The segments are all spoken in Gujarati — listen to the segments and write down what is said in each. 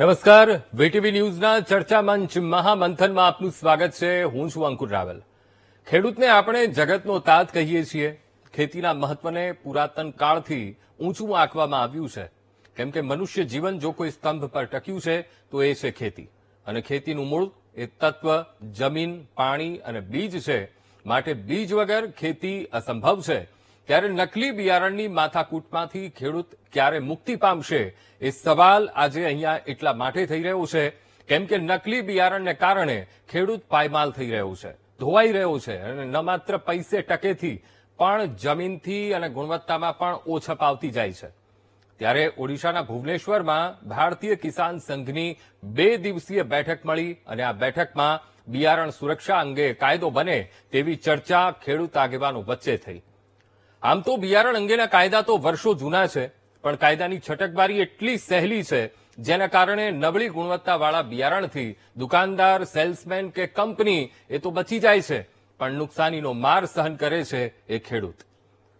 નમસ્કાર, વીટીવી ન્યૂઝના ચર્ચા મંચ મહામંથનમાં આપનું સ્વાગત છે. હું છું અંકુર રાવલ. ખેડૂતને આપણે જગતનો તાત કહીએ છીએ. ખેતીના મહત્વને પુરાતન કાળથી ઊંચું આંકવામાં આવ્યું છે, કેમ કે મનુષ્ય જીવન જો કોઈ સ્તંભ પર ટક્યું છે તો એ છે ખેતી. અને ખેતીનું મૂળ એ તત્વ જમીન, પાણી અને બીજ છે. માટે બીજ વગર ખેતી અસંભવ છે. ત્યારે નકલી બિયારણની માથાકૂટમાંથી ખેડૂત ક્યારે મુક્તિ પામશે એ સવાલ આજે અહીંયા એટલા માટે થઈ રહ્યો છે કેમ કે નકલી બિયારણને કારણે ખેડૂત પાયમાલ થઈ રહ્યો છે, ધોવાઈ રહ્યો છે અને ન માત્ર પૈસે ટકેથી પણ જમીનથી અને ગુણવત્તામાં પણ ઓછપ આવતી જાય છે. ત્યારે ઓડિશાના ભુવનેશ્વરમાં ભારતીય કિસાન સંઘની 2 દિવસીય બેઠક મળી અને આ બેઠકમાં બિયારણ સુરક્ષા અંગે કાયદો બને તેવી ચર્ચા ખેડૂત આગેવાનો વચ્ચે થઈ. આમ તો બિયારણ અંગેના કાયદા તો વર્ષો જૂના છે, પણ કાયદાની છટકબારી એટલી સહેલી છે જેના કારણે નબળી ગુણવત્તાવાળા બિયારણથી દુકાનદાર, સેલ્સમેન કે કંપની એ તો બચી જાય છે, પણ નુકસાનીનો માર સહન કરે છે એ ખેડૂત.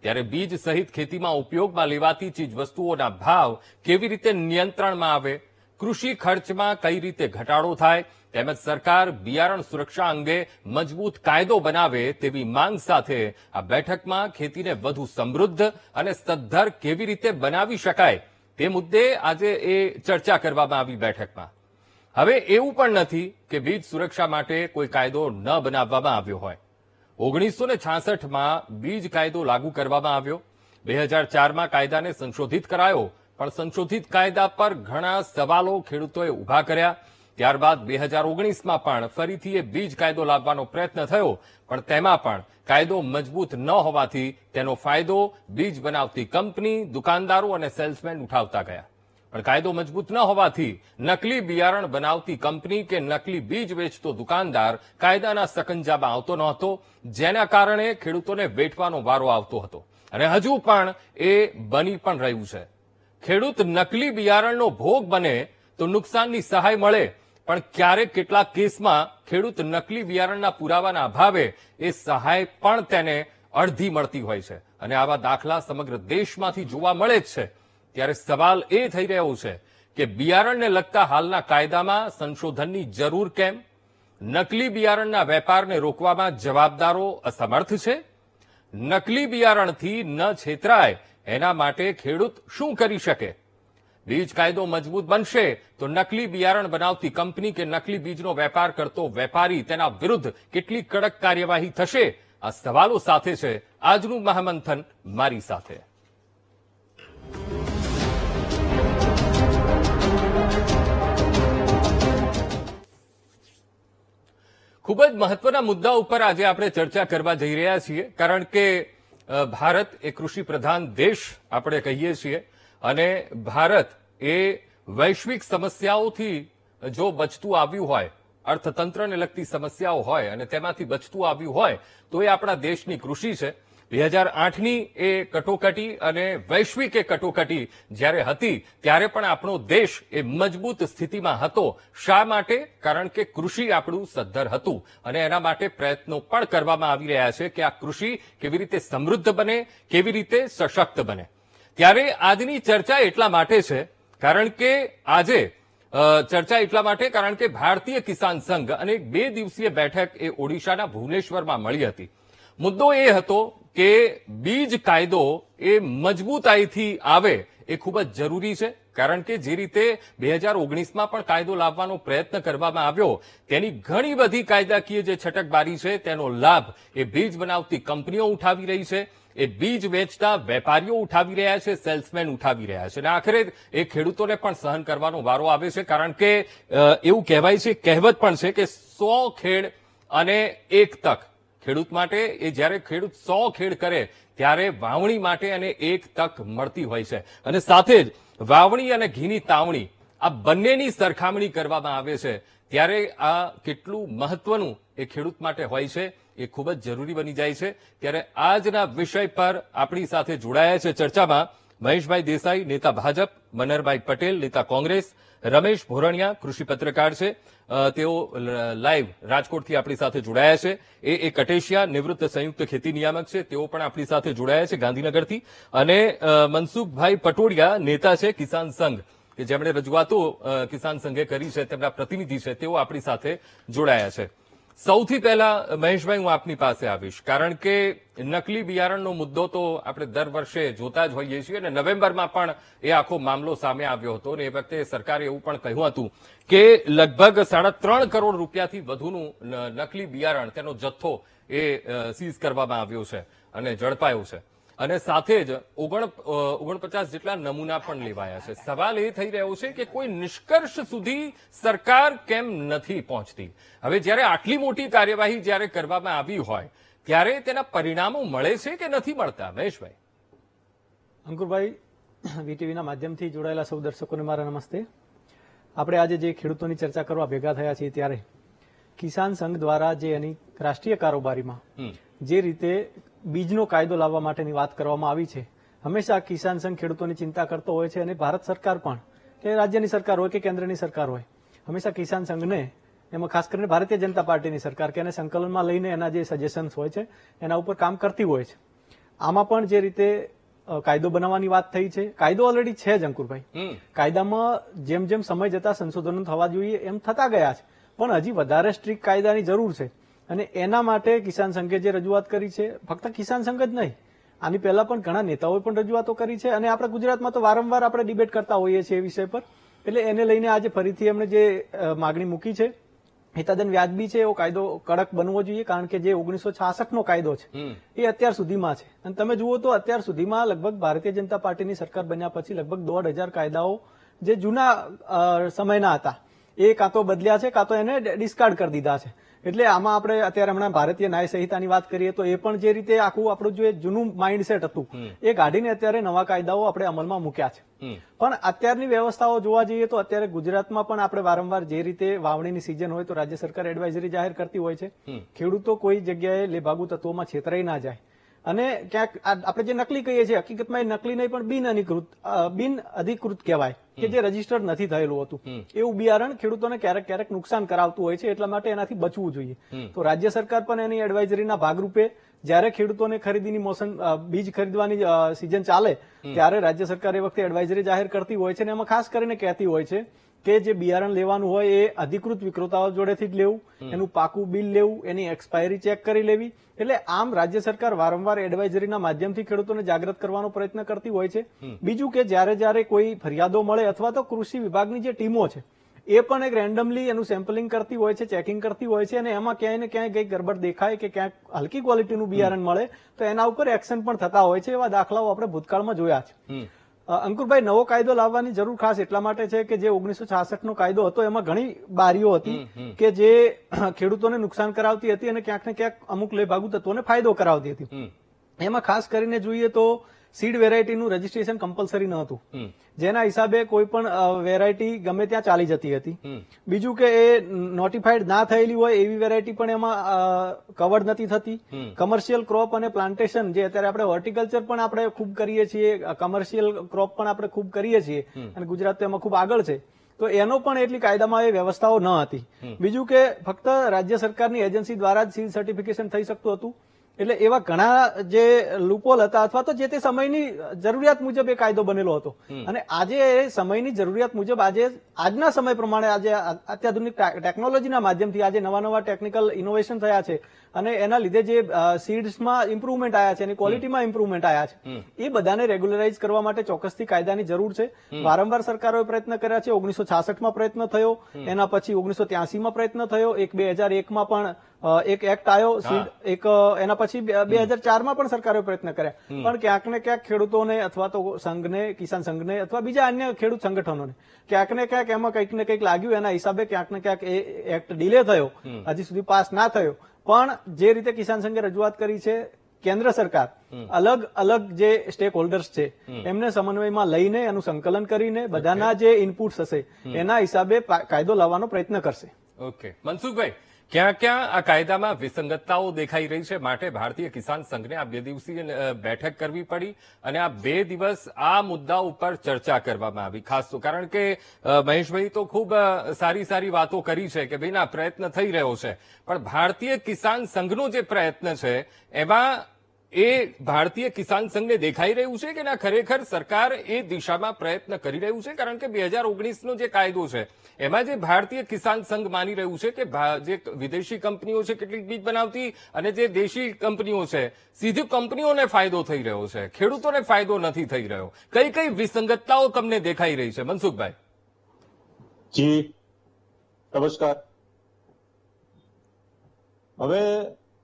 ત્યારે બીજ સહિત ખેતીમાં ઉપયોગમાં લેવાતી ચીજવસ્તુઓના ભાવ કેવી રીતે નિયંત્રણમાં આવે, કૃષિ ખર્ચમાં કઈ રીતે ઘટાડો થાય, તેમજ સરકાર બિયારણ સુરક્ષા અંગે મજબૂત કાયદો બનાવે તેવી માંગ સાથે આ બેઠકમાં ખેતીને વધુ સમૃદ્ધ અને સદ્ધર કેવી રીતે બનાવી શકાય તે મુદ્દે આજે એ ચર્ચા કરવામાં આવી બેઠકમાં. હવે એવું પણ નથી કે બીજ સુરક્ષા માટે કોઈ કાયદો ન બનાવવામાં આવ્યો હોય. 1966માં બીજ કાયદો લાગુ કરવામાં આવ્યો. 2004માં કાયદાને સંશોધિત કરાયો, પણ સંશોધિત કાયદા પર ઘણા સવાલો ખેડૂતોએ ઉભા કર્યા. ત્યારબાદ 2019માં પણ ફરીથી એ બીજ કાયદો લાવવાનો પ્રયત્ન થયો, પણ તેમાં પણ કાયદો મજબૂત ન હોવાથી તેનો ફાયદો બીજ બનાવતી કંપની, દુકાનદારો અને સેલ્સમેન ઉઠાવતા ગયા. પણ કાયદો મજબૂત ન હોવાથી નકલી બિયારણ બનાવતી કંપની કે નકલી બીજ વેચતો દુકાનદાર કાયદાના સકંજામાં આવતો નહોતો, જેના કારણે ખેડૂતોને વેઠવાનો વારો આવતો હતો અને હજુ પણ એ બની પણ રહ્યું છે. ખેડૂત નકલી બિયારણનો ભોગ બને તો નુકસાનની સહાય મળે, પણ ક્યારેક કેટલાક કેસમાં ખેડૂત નકલી બિયારણના પુરાવાના અભાવે એ સહાય પણ તેને અડધી મળતી હોય છે અને આવા દાખલા સમગ્ર દેશમાંથી જોવા મળે જ છે. ત્યારે સવાલ એ થઈ રહ્યો છે કે બિયારણને લગતા હાલના કાયદામાં સંશોધનની જરૂર કેમ? નકલી બિયારણના વેપારને રોકવામાં જવાબદારો અસમર્થ છે? નકલી બિયારણથી ન છેતરાય એના માટે ખેડૂત શું કરી શકે? બીજ કાયદો મજબૂત બનશે તો નકલી બિયારણ બનાવતી કંપની કે નકલી બીજનો વેપાર કરતો વેપારી તેના વિરુદ્ધ કેટલી કડક કાર્યવાહી થશે? આ સવાલો સાથે છે આજનું મહામંથન મારી સાથે. ખૂબ જ મહત્વના મુદ્દા ઉપર આજે આપણે ચર્ચા કરવા જઈ રહ્યા છીએ, કારણ કે ભારત એ કૃષિ પ્રધાન દેશ આપણે કહીએ છીએ અને ભારત એ વૈશ્વિક સમસ્યાઓથી જો બચતું આવ્યું હોય, અર્થતંત્રને લગતી સમસ્યાઓ હોય અને તેમાંથી બચતું આવ્યું હોય તો એ આપણા દેશની કૃષિ છે. 2008ની એ કટોકટી અને વૈશ્વિક એ કટોકટી જ્યારે હતી ત્યારે પણ આપણો દેશ એ મજબૂત સ્થિતિમાં હતો. શા માટે? કારણ કે કૃષિ આપણું સદ્ધર હતું અને એના માટે પ્રયત્નો પણ કરવામાં આવી રહ્યા છે કે આ કૃષિ કેવી રીતે સમૃદ્ધ બને, કેવી રીતે સશક્ત બને. ત્યારે આજની ચર્ચા એટલા માટે છે કારણ કે ભારતીય કિસાન સંઘ અને 2 દિવસીય બેઠક એ ઓડિશાના ભુવનેશ્વરમાં મળી હતી. મુદ્દો એ હતો કે બીજ કાયદો એ મજબૂતાઈથી આવે એ ખૂબ જ જરૂરી છે, કારણ કે જે રીતે 2019માં પણ કાયદો લાવવાનો પ્રયત્ન કરવામાં આવ્યો તેની ઘણી બધી કાયદાકીય જે છટકબારી છે તેનો લાભ એ બીજ બનાવતી કંપનીઓ ઉઠાવી રહી છે, એ બીજ વેચતા વેપારીઓ ઉઠાવી રહ્યા છે, સેલ્સમેન ઉઠાવી રહ્યા છે અને આખરે એ ખેડૂતોને પણ સહન કરવાનો વારો આવે છે. કારણ કે એવું કહેવાય છે, કહેવત પણ છે કે 100 ખેડ અને 1 તક. ખેડૂત માટે એ જ્યારે ખેડૂત 100 ખેડ કરે ત્યારે વાવણી માટે એને 1 તક મળતી હોય છે અને સાથે જ વાવણી અને ઘીની તાવણી આ બંનેની સરખામણી કરવામાં આવે છે. ત્યારે આ કેટલું મહત્વનું એ ખેડૂત માટે હોય છે એ ખૂબ જ જરૂરી બની જાય છે. ત્યારે આજના વિષય પર આપણી સાથે જોડાયા છે ચર્ચામાં મહેશભાઈ દેસાઈ, નેતા ભાજપ, મનહરભાઈ પટેલ, નેતા કોંગ્રેસ, રમેશ ભોરણિયા, કૃષિ પત્રકાર છે, તેઓ લાઈવ રાજકોટથી આપણી સાથે જોડાયા છે. એ કટેશિયા, નિવૃત્ત સંયુક્ત ખેતી નિયામક છે, તેઓ પણ આપણી સાથે જોડાયા છે ગાંધીનગરથી. અને મનસુખભાઈ પટોડિયા, નેતા છે કિસાન સંઘ કે જેમણે રજૂઆતો કિસાન સંઘે કરી છે, તેમના પ્રતિનિધિ છે, તેઓ આપણી સાથે જોડાયા છે. સૌથી પહેલા મહેશભાઈ, હું આપની પાસે આવીશ, કારણ કે નકલી બિયારણનો મુદ્દો તો આપણે દર વર્ષે જોતા જ હોઈએ છીએ અને નવેમ્બરમાં પણ એ આખો મામલો સામે આવ્યો હતો અને એ વખતે સરકારે એવું પણ કહ્યું હતું કે લગભગ 3.5 કરોડ રૂપિયાથી વધુનું નકલી બિયારણ, તેનો જથ્થો એ સીઝ કરવામાં આવ્યો છે અને ઝડપાયો છે અને સાથે જ 49 જેટલા નમૂના પણ લેવાયા છે. સવાલ એ થઈ રહ્યો છે કે કોઈ નિષ્કર્ષ સુધી સરકાર કેમ નથી પહોંચતી? હવે જ્યારે આટલી મોટી કાર્યવાહી જ્યારે કરવામાં આવી હોય ત્યારે તેના પરિણામો મળે છે કે નથી મળતા? મહેશભાઈ. અંકુરભાઈ, વીટીવીના માધ્યમથી જોડાયેલા સૌ દર્શકોને મારા નમસ્તે. આપણે આજે જે ખેડૂતોની ચર્ચા કરવા ભેગા થયા છીએ ત્યારે કિસાન સંઘ દ્વારા જે એની રાષ્ટ્રીય કારોબારીમાં જે રીતે બીજનો કાયદો લાવવા માટેની વાત કરવામાં આવી છે, હંમેશા કિસાન સંઘ ખેડૂતોની ચિંતા કરતો હોય છે અને ભારત સરકાર પણ, કે રાજ્યની સરકાર હોય કે કેન્દ્રની સરકાર હોય, હંમેશા કિસાન સંઘને, એમાં ખાસ કરીને ભારતીય જનતા પાર્ટીની સરકાર, કે એને સંકલનમાં લઈને એના જે સજેશન્સ હોય છે એના ઉપર કામ કરતી હોય છે. આમાં પણ જે રીતે કાયદો બનાવવાની વાત થઈ છે, કાયદો ઓલરેડી છે જ અંકુરભાઈ. કાયદામાં જેમ જેમ સમય જતા સંશોધનો થવા જોઈએ એમ થતા ગયા છે, પણ હજી વધારે સ્ટ્રિક્ટ કાયદાની જરૂર છે અને એના માટે કિસાન સંઘે જે રજૂઆત કરી છે, ફક્ત કિસાન સંઘ જ નહીં, આની પહેલા પણ ઘણા નેતાઓએ પણ રજૂઆતો કરી છે અને આપણે ગુજરાતમાં તો વારંવાર આપણે ડિબેટ કરતા હોઈએ છીએ એ વિષય પર. એટલે એને લઈને આજે ફરીથી એમણે જે માગણી મૂકી છે એ તદ્દન વ્યાજબી છે. એવો કાયદો કડક બનવો જોઈએ, કારણ કે જે 1966 નો કાયદો છે એ અત્યાર સુધીમાં છે અને તમે જુઓ તો અત્યાર સુધીમાં લગભગ ભારતીય જનતા પાર્ટીની સરકાર બન્યા પછી લગભગ 1,500 કાયદાઓ જે જૂના સમયના હતા એ કાં તો બદલ્યા છે કાં તો એને ડિસ્કાર્ડ કરી દીધા છે. એટલે આમાં આપણે અત્યારે હમણાં ભારતીય ન્યાય સંહિતાની વાત કરીએ તો એ પણ જે રીતે આખું આપણું જે જૂનું માઇન્ડસેટ હતું એ કાઢીને અત્યારે નવા કાયદાઓ આપણે અમલમાં મૂક્યા છે. પણ અત્યારની વ્યવસ્થાઓ જોવા જઈએ તો અત્યારે ગુજરાતમાં પણ આપણે વારંવાર જે રીતે વાવણીની સિઝન હોય તો રાજ્ય સરકાર એડવાઇઝરી જાહેર કરતી હોય છે, ખેડૂતો કોઈ જગ્યાએ લેભાગુ તત્વોમાં છેતરાઈ ના જાય. અને ક્યાંક આપણે જે નકલી કહીએ છીએ હકીકતમાં એ નકલી નહીં પણ બિન અધિકૃત કહેવાય, કે જે રજીસ્ટર્ડ નથી થયેલું હતું એવું બિયારણ ખેડૂતોને ક્યારેક ક્યારેક નુકસાન કરાવતું હોય છે. એટલા માટે એનાથી બચવું જોઈએ. તો રાજ્ય સરકાર પણ એની એડવાઇઝરીના ભાગરૂપે જ્યારે ખેડૂતોને ખરીદીની મોસમ, બીજ ખરીદવાની સિઝન ચાલે ત્યારે રાજ્ય સરકાર એ વખતે એડવાઇઝરી જાહેર કરતી હોય છે અને એમાં ખાસ કરીને કહેતી હોય છે કે જે બિયારણ લેવાનું હોય એ અધિકૃત વિક્રેતાઓ જોડેથી જ લેવું, એનું પાકું બિલ લેવું, એની એક્સપાયરી ચેક કરી લેવી. એટલે આમ રાજ્ય સરકાર વારંવાર એડવાઇઝરીના માધ્યમથી ખેડૂતોને જાગૃત કરવાનો પ્રયત્ન કરતી હોય છે. બીજું કે જ્યારે કોઈ ફરિયાદો મળે અથવા તો કૃષિ વિભાગની જે ટીમો છે એ પણ એક રેન્ડમલી એનું સેમ્પલિંગ કરતી હોય છે, ચેકિંગ કરતી હોય છે અને એમાં ક્યાંય ને ક્યાંય કઈ ગડબડ દેખાય કે ક્યાંક હલકી ક્વોલિટીનું બિયારણ મળે તો એના ઉપર એક્શન પણ થતા હોય છે. એવા દાખલાઓ આપણે ભૂતકાળમાં જોયા છે. અંકુરભાઈ, નવો કાયદો લાવવાની જરૂર ખાસ એટલા માટે છે કે જે 1966 નો કાયદો હતો એમાં ઘણી બારીઓ હતી કે જે ખેડૂતોને નુકસાન કરાવતી હતી અને ક્યાંક ને ક્યાંક અમુક લેભાગુ તત્વોને ફાયદો કરાવતી હતી. એમાં ખાસ કરીને જોઈએ તો સીડ વેરાયટીનું રજીસ્ટ્રેશન કમ્પલસરી ન હતું, જેના હિસાબે કોઈ પણ વેરાયટી ગમે ત્યાં ચાલી જતી હતી. બીજું કે એ નોટિફાઈડ ના થયેલી હોય એવી વેરાયટી પણ એમાં કવર્ડ નથી થતી. કમર્શિયલ ક્રોપ અને પ્લાન્ટેશન, જે અત્યારે આપણે હોર્ટિકલ્ચર પણ આપણે ખૂબ કરીએ છીએ, કમર્શિયલ ક્રોપ પણ આપણે ખૂબ કરીએ છીએ અને ગુજરાત તો એમાં ખૂબ આગળ છે, તો એનો પણ એટલી કાયદામાં એ વ્યવસ્થાઓ ન હતી. બીજું કે ફક્ત રાજ્ય સરકારની એજન્સી દ્વારા જ સીડ સર્ટિફિકેશન થઈ શકતું હતું. એટલે એવા ઘણા જે લૂપહોલ હતા અથવા તો જે તે સમયની જરૂરિયાત મુજબ એ કાયદો બનેલો હતો અને આજે એ સમયની જરૂરિયાત મુજબ આજના સમય પ્રમાણે આજે અત્યાધુનિક ટેકનોલોજીના માધ્યમથી આજે નવા ટેકનિકલ ઇનોવેશન થયા છે અને એના લીધે જે સીડ્સમાં ઇમ્પ્રુવમેન્ટ આવ્યા છે અને ક્વોલિટીમાં ઇમ્પ્રુવમેન્ટ આવ્યા છે એ બધાને રેગ્યુલરાઇઝ કરવા માટે ચોક્કસથી કાયદાની જરૂર છે. વારંવાર સરકારોએ પ્રયત્ન કર્યા છે. 1966માં પ્રયત્ન થયો, એના પછી 1983માં પ્રયત્ન થયો, 2001માં પણ એક એક્ટ આવ્યો સીડ, એક એના પછી 2004માં પણ સરકારે પ્રયત્ન કર્યા, પણ ક્યાંક ને ક્યાંક ખેડૂતોને અથવા તો સંઘને, કિસાન સંઘને અથવા બીજા અન્ય ખેડૂત સંગઠનોને ક્યાંક ને ક્યાંક એમાં કંઈક ને કંઈક લાગ્યું, એના હિસાબે ક્યાંક ને ક્યાંક એ એક્ટ ડિલે થયો, હજી સુધી પાસ ના થયો. પણ જે રીતે કિસાન સંઘે રજૂઆત કરી છે, કેન્દ્ર સરકાર અલગ અલગ જે સ્ટેક હોલ્ડર્સ છે એમને સમન્વયમાં લઈને એનું સંકલન કરીને બધાના જે ઇનપુટ્સ હશે એના હિસાબે કાયદો લાવવાનો પ્રયત્ન કરશે. ઓકે મનસુખભાઈ, ક્યાં ક્યાં આ કાયદામાં વિસંગતતાઓ દેખાઈ રહી છે, માટે ભારતીય કિસાન સંઘને આ 2 દિવસીય બેઠક કરવી પડી અને આ 2 દિવસ આ મુદ્દા ઉપર ચર્ચા કરવામાં આવી? ખાસ તો કારણ કે મહેશભાઈ તો ખૂબ સારી વાતો કરી છે કે ભાઈ ના પ્રયત્ન થઈ રહ્યો છે, પણ ભારતીય કિસાન સંઘનો જે પ્રયત્ન છે એમાં એ ભારતીય કિસાન સંઘને દેખાઈ રહ્યું છે કે ના ખરેખર સરકાર એ દિશામાં પ્રયત્ન કરી રહ્યું છે? કારણ કે 2019નો જે કાયદો છે એમાં જે ભારતીય કિસાન સંઘ માની રહ્યું છે કે જે વિદેશી કંપનીઓ છે કેટલીક બીજ બનાવતી અને જે દેશી કંપનીઓ છે સીધી કંપનીઓને ફાયદો થઈ રહ્યો છે, ખેડૂતોને ફાયદો નથી થઈ રહ્યો. કઈ કઈ વિસંગતતાઓ તમને દેખાઈ રહી છે મનસુખભાઈ? જી નમસ્કાર. હવે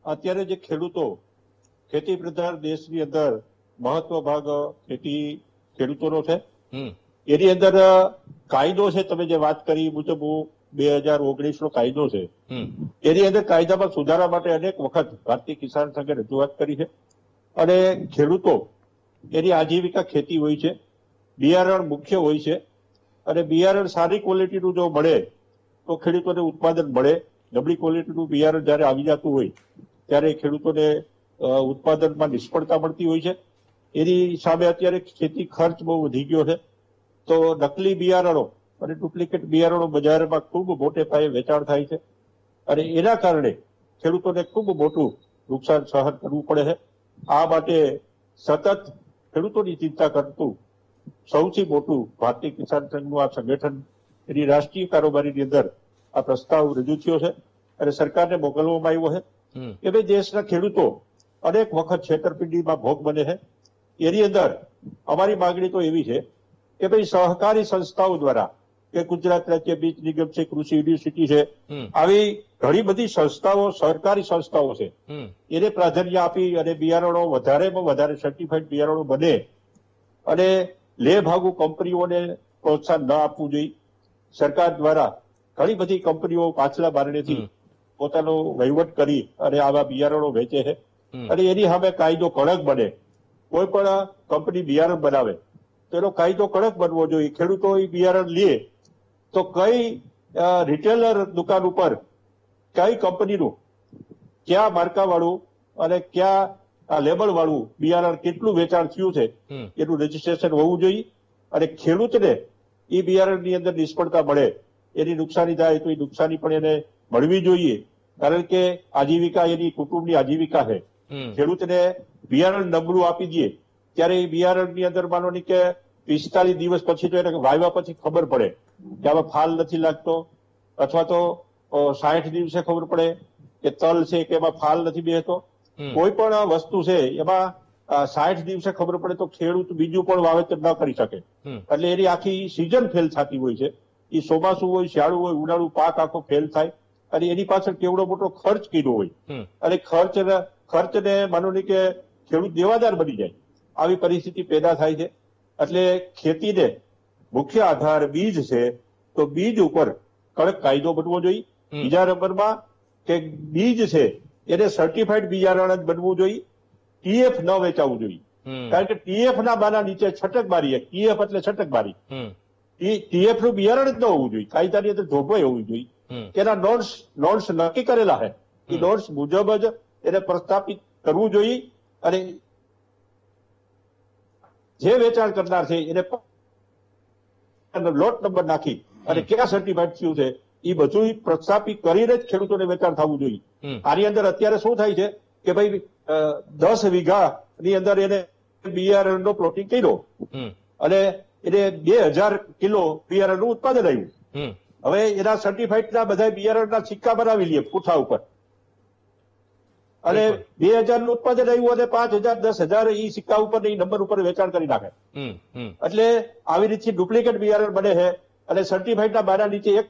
અત્યારે જે ખેતી પ્રધાન દેશની અંદર મહત્વ ભાગ ખેડૂતોનો છે. એની અંદર કાયદો છે, તમે જે વાત કરી મુજબ 2019નો કાયદો છે, એની અંદર કાયદામાં સુધારા માટે અનેક વખત ભારતીય કિસાન સંઘે રજૂઆત કરી છે. અને ખેડૂતો એની આજીવિકા ખેતી હોય છે, બિયારણ મુખ્ય હોય છે, અને બિયારણ સારી ક્વોલિટીનું જો મળે તો ખેડૂતોને ઉત્પાદન મળે. નબળી ક્વોલિટીનું બિયારણ જયારે આવી જતું હોય ત્યારે ખેડૂતોને ઉત્પાદનમાં નિષ્ફળતા મળતી હોય છે. એની સામે અત્યારે ખેતી ખર્ચ બહુ વધી ગયો છે, તો નકલી બિયારણો અને ડુપ્લિકેટ બિયારણો બજારમાં ખૂબ મોટે પાયે વેચાણ થાય છે, અને એના કારણે ખેડૂતોને ખૂબ મોટું નુકસાન સહન કરવું પડે છે. આ માટે સતત ખેડૂતોની ચિંતા કરતું સૌથી મોટું ભારતીય કિસાન સંઘનું આ સંગઠન એની રાષ્ટ્રીય કારોબારીની અંદર આ પ્રસ્તાવ રજૂ થયો છે અને સરકારને મોકલવામાં આવ્યો છે કે ભાઈ દેશના ખેડૂતો અનેક વખત છેતરપિંડીમાં ભોગ બને છે. એની અંદર અમારી માંગણી તો એવી છે કે ભાઈ સહકારી સંસ્થાઓ દ્વારા કે ગુજરાત રાજ્ય બીજ નિગમ છે, કૃષિ યુનિવર્સિટી છે, આવી ઘણી બધી સંસ્થાઓ સરકારી સંસ્થાઓ છે, એને પ્રાધાન્ય આપી અને બિયારણો વધારેમાં વધારે સર્ટિફાઈડ બિયારણો બને અને લે ભાગુ કંપનીઓને પ્રોત્સાહન ન આપવું જોઈએ. સરકાર દ્વારા ઘણી બધી કંપનીઓ પાછલા બારણેથી પોતાનો વહીવટ કરી અને આવા બિયારણો વેચે છે, અને એની સામે કાયદો કડક બને. કોઈ પણ કંપની બિયારણ બનાવે તો એનો કાયદો કડક બનવો જોઈએ. ખેડૂતો એ બિયારણ લે તો કઈ રિટેલર દુકાન ઉપર કઈ કંપનીનું ક્યાં માર્કા વાળું અને ક્યાં લેબલ વાળું બિયારણ કેટલું વેચાણ થયું છે એનું રજીસ્ટ્રેશન હોવું જોઈએ. અને ખેડૂતને એ બિયારણની અંદર નિષ્ફળતા મળે, એની નુકસાની થાય તો એ નુકસાની પણ એને મળવી જોઈએ, કારણ કે આજીવિકા એની કુટુંબની આજીવિકા છે. ખેડૂતને બિયારણ નબળું આપી દઈએ ત્યારે એ બિયારણની અંદર માનો ની કે 45 દિવસ પછી તો એને વાવ્યા પછી ખબર પડે કે આમાં ફાલ નથી લાગતો, અથવા તો 60 દિવસે ખબર પડે કે તલ છે કે એમાં ફાલ નથી બેસતો. કોઈ પણ વસ્તુ છે એમાં 60 દિવસે ખબર પડે તો ખેડૂત બીજું પણ વાવેતર ન કરી શકે. એટલે એની આખી સિઝન ફેલ થતી હોય છે. એ ચોમાસું હોય, શિયાળું હોય, ઉનાળુ પાક આખો ફેલ થાય, અને એની પાછળ કેવડો મોટો ખર્ચ કર્યો હોય, અને ખર્ચને માનો નહીં કે ખેડૂત દેવાદાર બની જાય. આવી પરિસ્થિતિ પેદા થાય છે. એટલે ખેતીને મુખ્ય આધાર બીજ છે, તો બીજ ઉપર કડક કાયદો બનવો જોઈએ. બીજા નંબરમાં કે બીજ છે એને સર્ટિફાઈડ બિયારણ જ બનવું જોઈએ, ટીએફ ન વેચાવું જોઈએ. કારણ કે ટીએફ ના બાના નીચે છટકબારી, ટીએફ એટલે છટકબારી, ટીએફ નું બિયારણ જ ન હોવું જોઈએ. કાયદાની અંદર જોગવાઈ હોવી જોઈએ કે એના નોર્મ્સ નક્કી કરેલા છે, એ નોર્મ્સ મુજબ જ એને પ્રસ્થાપિત કરવું જોઈએ. અને જે વેચાણ કરનાર છે એને લોટ નંબર નાખી અને ક્યાં સર્ટિફાઈડ થયું છે એ બધું પ્રસ્થાપિત કરીને જ ખેડૂતોને વેચાણ થવું જોઈએ. આની અંદર અત્યારે શું થાય છે કે ભાઈ 10 વીઘાની અંદર એને બિયારણનો પ્લોટિંગ કર્યો અને એને 2000 કિલો બિયારણનું ઉત્પાદન આવ્યું. હવે એના સર્ટિફાઈડના બધા બિયારણના સિક્કા બનાવી લઈએ પૂઠા ઉપર, અને 2000 નું ઉત્પાદન આવ્યું અને 5000 10,000 એ સિક્કા ઉપર એ નંબર ઉપર વેચાણ કરી નાખે. એટલે આવી રીતે ડુપ્લિકેટ બિયારણ બને છે. અને સર્ટિફાઈડના બાના નીચે એક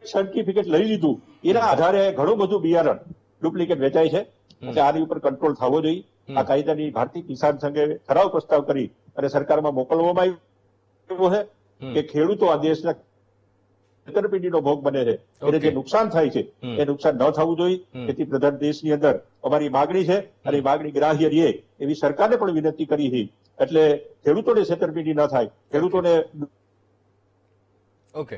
સર્ટિફિકેટ લઈ લીધું, એના આધારે ઘણું બધું બિયારણ ડુપ્લિકેટ વેચાય છે. એટલે આની ઉપર કંટ્રોલ થવો જોઈએ. આ કાયદાની ભારતીય કિસાન સંઘે ઠરાવ પ્રસ્તાવ કરી અને સરકારમાં મોકલવામાં આવ્યો છે કે ખેડૂતો આ દેશના છેતરપિંડીનો ભોગ બને છે, એને જે નુકસાન થાય છે એ નુકસાન ન થવું જોઈએ. ખેતી પ્રધાન દેશની અંદર અમારી માગણી છે, અને એ માગણી ગ્રાહ્ય રહે એવી સરકારને પણ વિનંતી કરી છે. એટલે ખેડૂતોને છેતરપિંડી ન થાય, ખેડૂતોને. ઓકે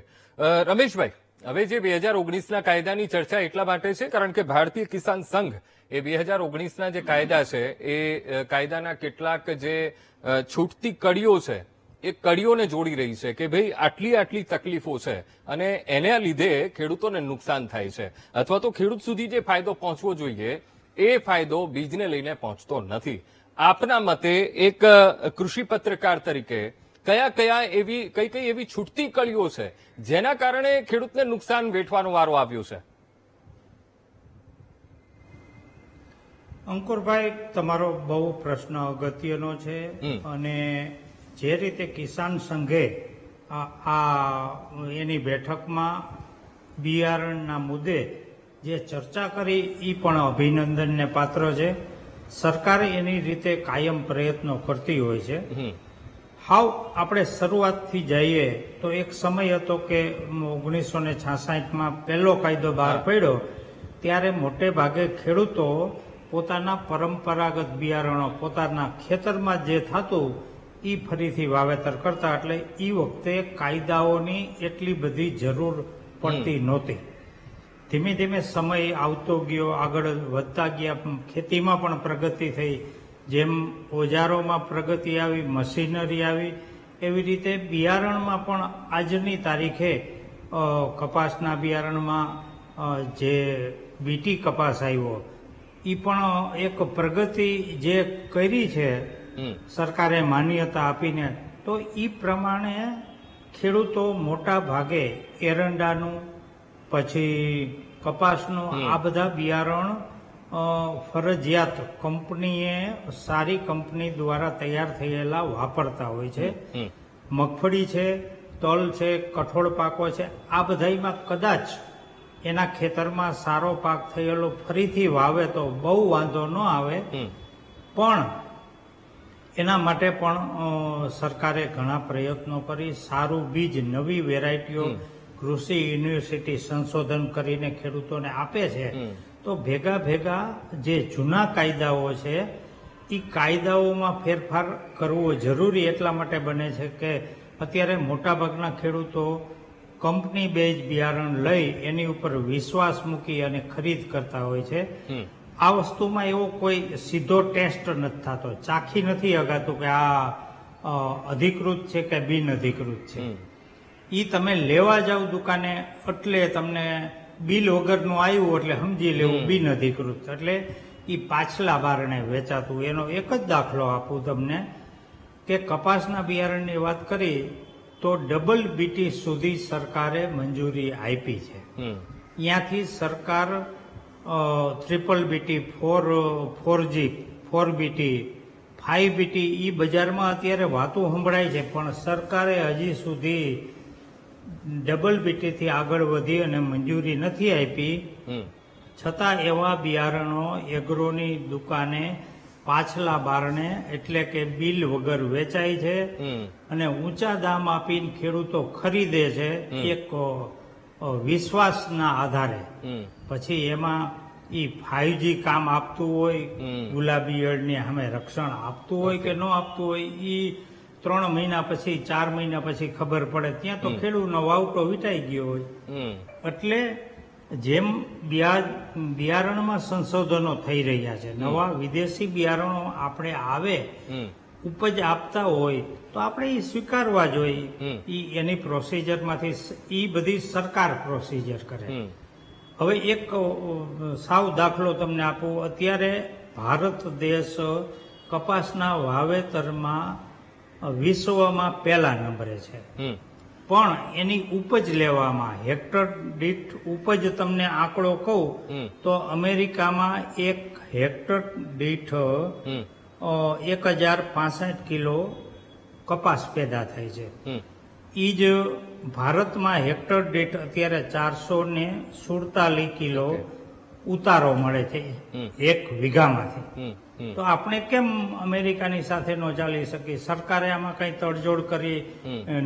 રમેશભાઈ, હવે જે 2019ના કાયદાની ચર્ચા એટલા માટે છે કારણ કે ભારતીય કિસાન સંઘ એ 2019ના જે કાયદા છે એ કાયદાના કેટલાક જે છૂટતી કડીઓ છે એ કડીઓને જોડી રહી છે કે ભાઈ આટલી તકલીફો છે અને એના લીધે ખેડૂતોને નુકસાન થાય છે, અથવા તો ખેડૂત સુધી જે ફાયદો પહોંચવો જોઈએ એ ફાયદો બીજને લઈને પહોંચતો નથી. આપના મતે એક કૃષિ પત્રકાર તરીકે કઈ કઈ એવી છૂટતી કળીઓ છે જેના કારણે ખેડૂતને નુકસાન વેઠવાનો વારો આવ્યો છે? અંકુરભાઈ, તમારો બહુ પ્રશ્ન અગત્યનો છે અને જે રીતે કિસાન સંઘે એની બેઠકમાં બિયારણના મુદ્દે જે ચર્ચા કરી એ પણ અભિનંદનને પાત્ર છે. સરકારે એની રીતે કાયમ પ્રયત્નો કરતી હોય છે. હાવ આપણે શરૂઆતથી જઈએ તો એક સમય હતો કે 1966માં પહેલો કાયદો બહાર પડ્યો ત્યારે મોટે ભાગે ખેડૂતો પોતાના પરંપરાગત બિયારણો પોતાના ખેતરમાં જે થતું એ ફરીથી વાવેતર કરતા, એટલે એ વખતે કાયદાઓની એટલી બધી જરૂર પડતી નહોતી. ધીમે ધીમે સમય આવતો ગયો, આગળ વધતા ગયા, ખેતીમાં પણ પ્રગતિ થઈ, જેમ ઓજારોમાં પ્રગતિ આવી, મશીનરી આવી, એવી રીતે બિયારણમાં પણ આજની તારીખે કપાસના બિયારણમાં જે બીટી કપાસ આવ્યો એ પણ એક પ્રગતિ જે કરી છે સરકારે માન્યતા આપીને, તો એ પ્રમાણે ખેડૂતો મોટા ભાગે એરંડાનું પછી કપાસનું આ બધા બિયારણ ફરજિયાત કંપનીએ સારી કંપની દ્વારા તૈયાર થયેલા વાપરતા હોય છે. મગફળી છે, તલ છે, કઠોળ પાકો છે, આ બધામાં કદાચ એના ખેતરમાં સારો પાક થયેલો ફરીથી વાવે તો બહુ વાંધો ન આવે, પણ એના માટે પણ સરકારે ઘણા પ્રયત્નો કરી. સારું બીજ, નવી વેરાયટીઓ કૃષિ યુનિવર્સિટી સંશોધન કરીને ખેડૂતોને આપે છે. તો ભેગા ભેગા જે જૂના કાયદાઓ છે એ કાયદાઓમાં ફેરફાર કરવો જરૂરી એટલા માટે બને છે કે અત્યારે મોટાભાગના ખેડૂતો કંપની બેઝ બિયારણ લઈ એની ઉપર વિશ્વાસ મૂકી અને ખરીદ કરતા હોય છે. આ વસ્તુમાં એવો કોઈ સીધો ટેસ્ટ નથી થતો, ચાખી નથી અગાતું કે આ અધિકૃત છે કે બિન અધિકૃત છે. એ તમે લેવા જાવ દુકાને એટલે તમને બિલ વગરનું આવ્યું એટલે સમજી લેવું બિન અધિકૃત, એટલે એ પાછલા બારણે વેચાતું. એનો એક જ દાખલો આપું તમને કે કપાસના બિયારણની વાત કરી તો ડબલ બીટી સુધી સરકારે મંજૂરી આપી છે. ત્યાંથી સરકાર triple BT, 4G, 4BT, 5BT એ બજારમાં અત્યારે વાતો સંભળાય છે, પણ સરકારે હજી સુધી ડબલ બીટીથી આગળ વધી અને મંજૂરી નથી આપી. છતાં એવા બિયારણો એગ્રોની દુકાને પાછલા બારણે એટલે કે બિલ વગર વેચાય છે અને ઊંચા દામ આપીને ખેડૂતો ખરીદે છે એક વિશ્વાસના આધારે. પછી એમાં ઈ 5G કામ આપતું હોય, ગુલાબી ઈયળની સામે રક્ષણ આપતું હોય કે ન આપતું હોય, ઈ 3 મહિના પછી 4 મહિના પછી ખબર પડે. ત્યાં તો ખેડૂતનો વાવટો વીટાઈ ગયો હોય. એટલે જેમ બિયારણમાં સંશોધનો થઈ રહ્યા છે, નવા વિદેશી બિયારણો આપણે આવે ઉપજ આપતા હોય તો આપણે એ સ્વીકારવા જોઈએ. એની પ્રોસિજરમાંથી એ બધી સરકાર પ્રોસિજર કરે. હવે એક સાવ દાખલો તમને આપું. અત્યારે ભારત દેશ કપાસના વાવેતરમાં વિશ્વમાં પહેલા નંબરે છે, પણ એની ઉપજ લેવામાં હેક્ટર દીઠ ઉપજ તમને આંકડો કહું તો અમેરિકામાં 1 હેક્ટર દીઠ 1065 કિલો કપાસ પેદા થાય છે. એ જ ભારતમાં હેક્ટર દીઠ અત્યારે 447 કિલો ઉતારો મળે છે એક વીઘામાંથી. તો આપણે કેમ અમેરિકાની સાથે ન ચાલી શકીએ? સરકારે આમાં કઈ તડજોડ કરી,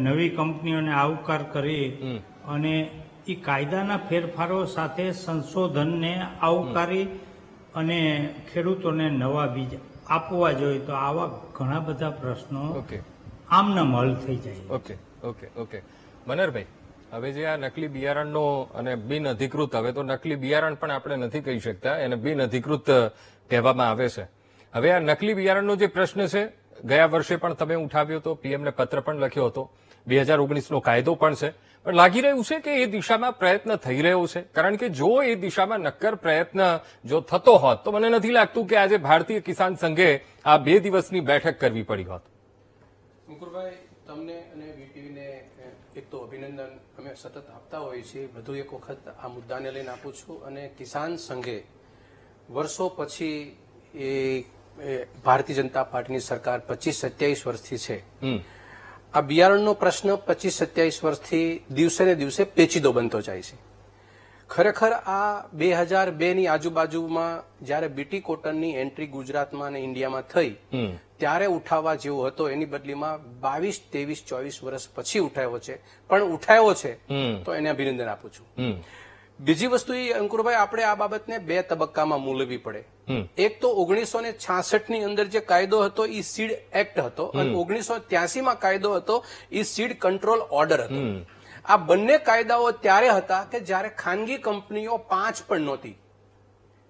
નવી કંપનીઓને આવકાર કરી અને એ કાયદાના ફેરફારો સાથે સંશોધનને આવકારી અને ખેડૂતોને નવા બીજ આપવા જોઈએ. તો આવા ઘણા બધા પ્રશ્નો આમનામ હલ થઈ જાય. ઓકે મનહરભાઈ, હવે જે આ નકલી બિયારણનો અને બિન અધિકૃત, હવે તો નકલી બિયારણ પણ આપણે નથી કહી શકતા, એને બિન અધિકૃત કહેવામાં આવે છે. હવે આ નકલી બિયારણનો જે પ્રશ્ન છે ગયા વર્ષે પણ તમે ઉઠાવ્યો હતો, પીએમને પત્ર પણ લખ્યો હતો, 2019નો કાયદો પણ છે, પણ લાગી રહ્યું છે કે એ દિશામાં પ્રયત્ન થઈ રહ્યો છે, કારણ કે જો એ દિશામાં નક્કર પ્રયત્ન જો થતો હોત તો મને નથી લાગતું કે આજે ભારતીય કિસાન સંઘે આ 2 દિવસની બેઠક કરવી પડી હોત. અંકુરભાઈ, તમને અને વીટીવીને એક તો અભિનંદન અમે સતત આપતા હોઈએ છીએ. વધુ એક વખત આ મુદ્દાને લઈને આપું છું. અને કિસાન સંઘે વર્ષો પછી ભારતીય જનતા પાર્ટીની સરકાર 25-27 વર્ષથી છે. આ બિયારણનો પ્રશ્ન 25-27 વર્ષથી દિવસે ને દિવસે પેચીદો બનતો જાય છે. ખરેખર આ 2002ની આજુબાજુમાં જયારે બીટી કોટનની એન્ટ્રી ગુજરાતમાં અને ઇન્ડિયામાં થઈ ત્યારે ઉઠાવવા જેવો હતો, એની બદલીમાં 22, 23, 24 વર્ષ પછી ઉઠાવ્યો છે. પણ ઉઠાવ્યો છે તો એને અભિનંદન આપું છું. બીજી વસ્તુ એ અંકુરભાઈ, આપણે આ બાબતને 2 તબક્કામાં મૂલવી પડે. એક તો 1966ની અંદર જે કાયદો હતો એ સીડ એક્ટ હતો, અને 1983માં કાયદો હતો એ સીડ કંટ્રોલ ઓર્ડર હતો. આ બંને કાયદાઓ ત્યારે હતા કે જ્યારે ખાનગી કંપનીઓ 5 પણ નહોતી.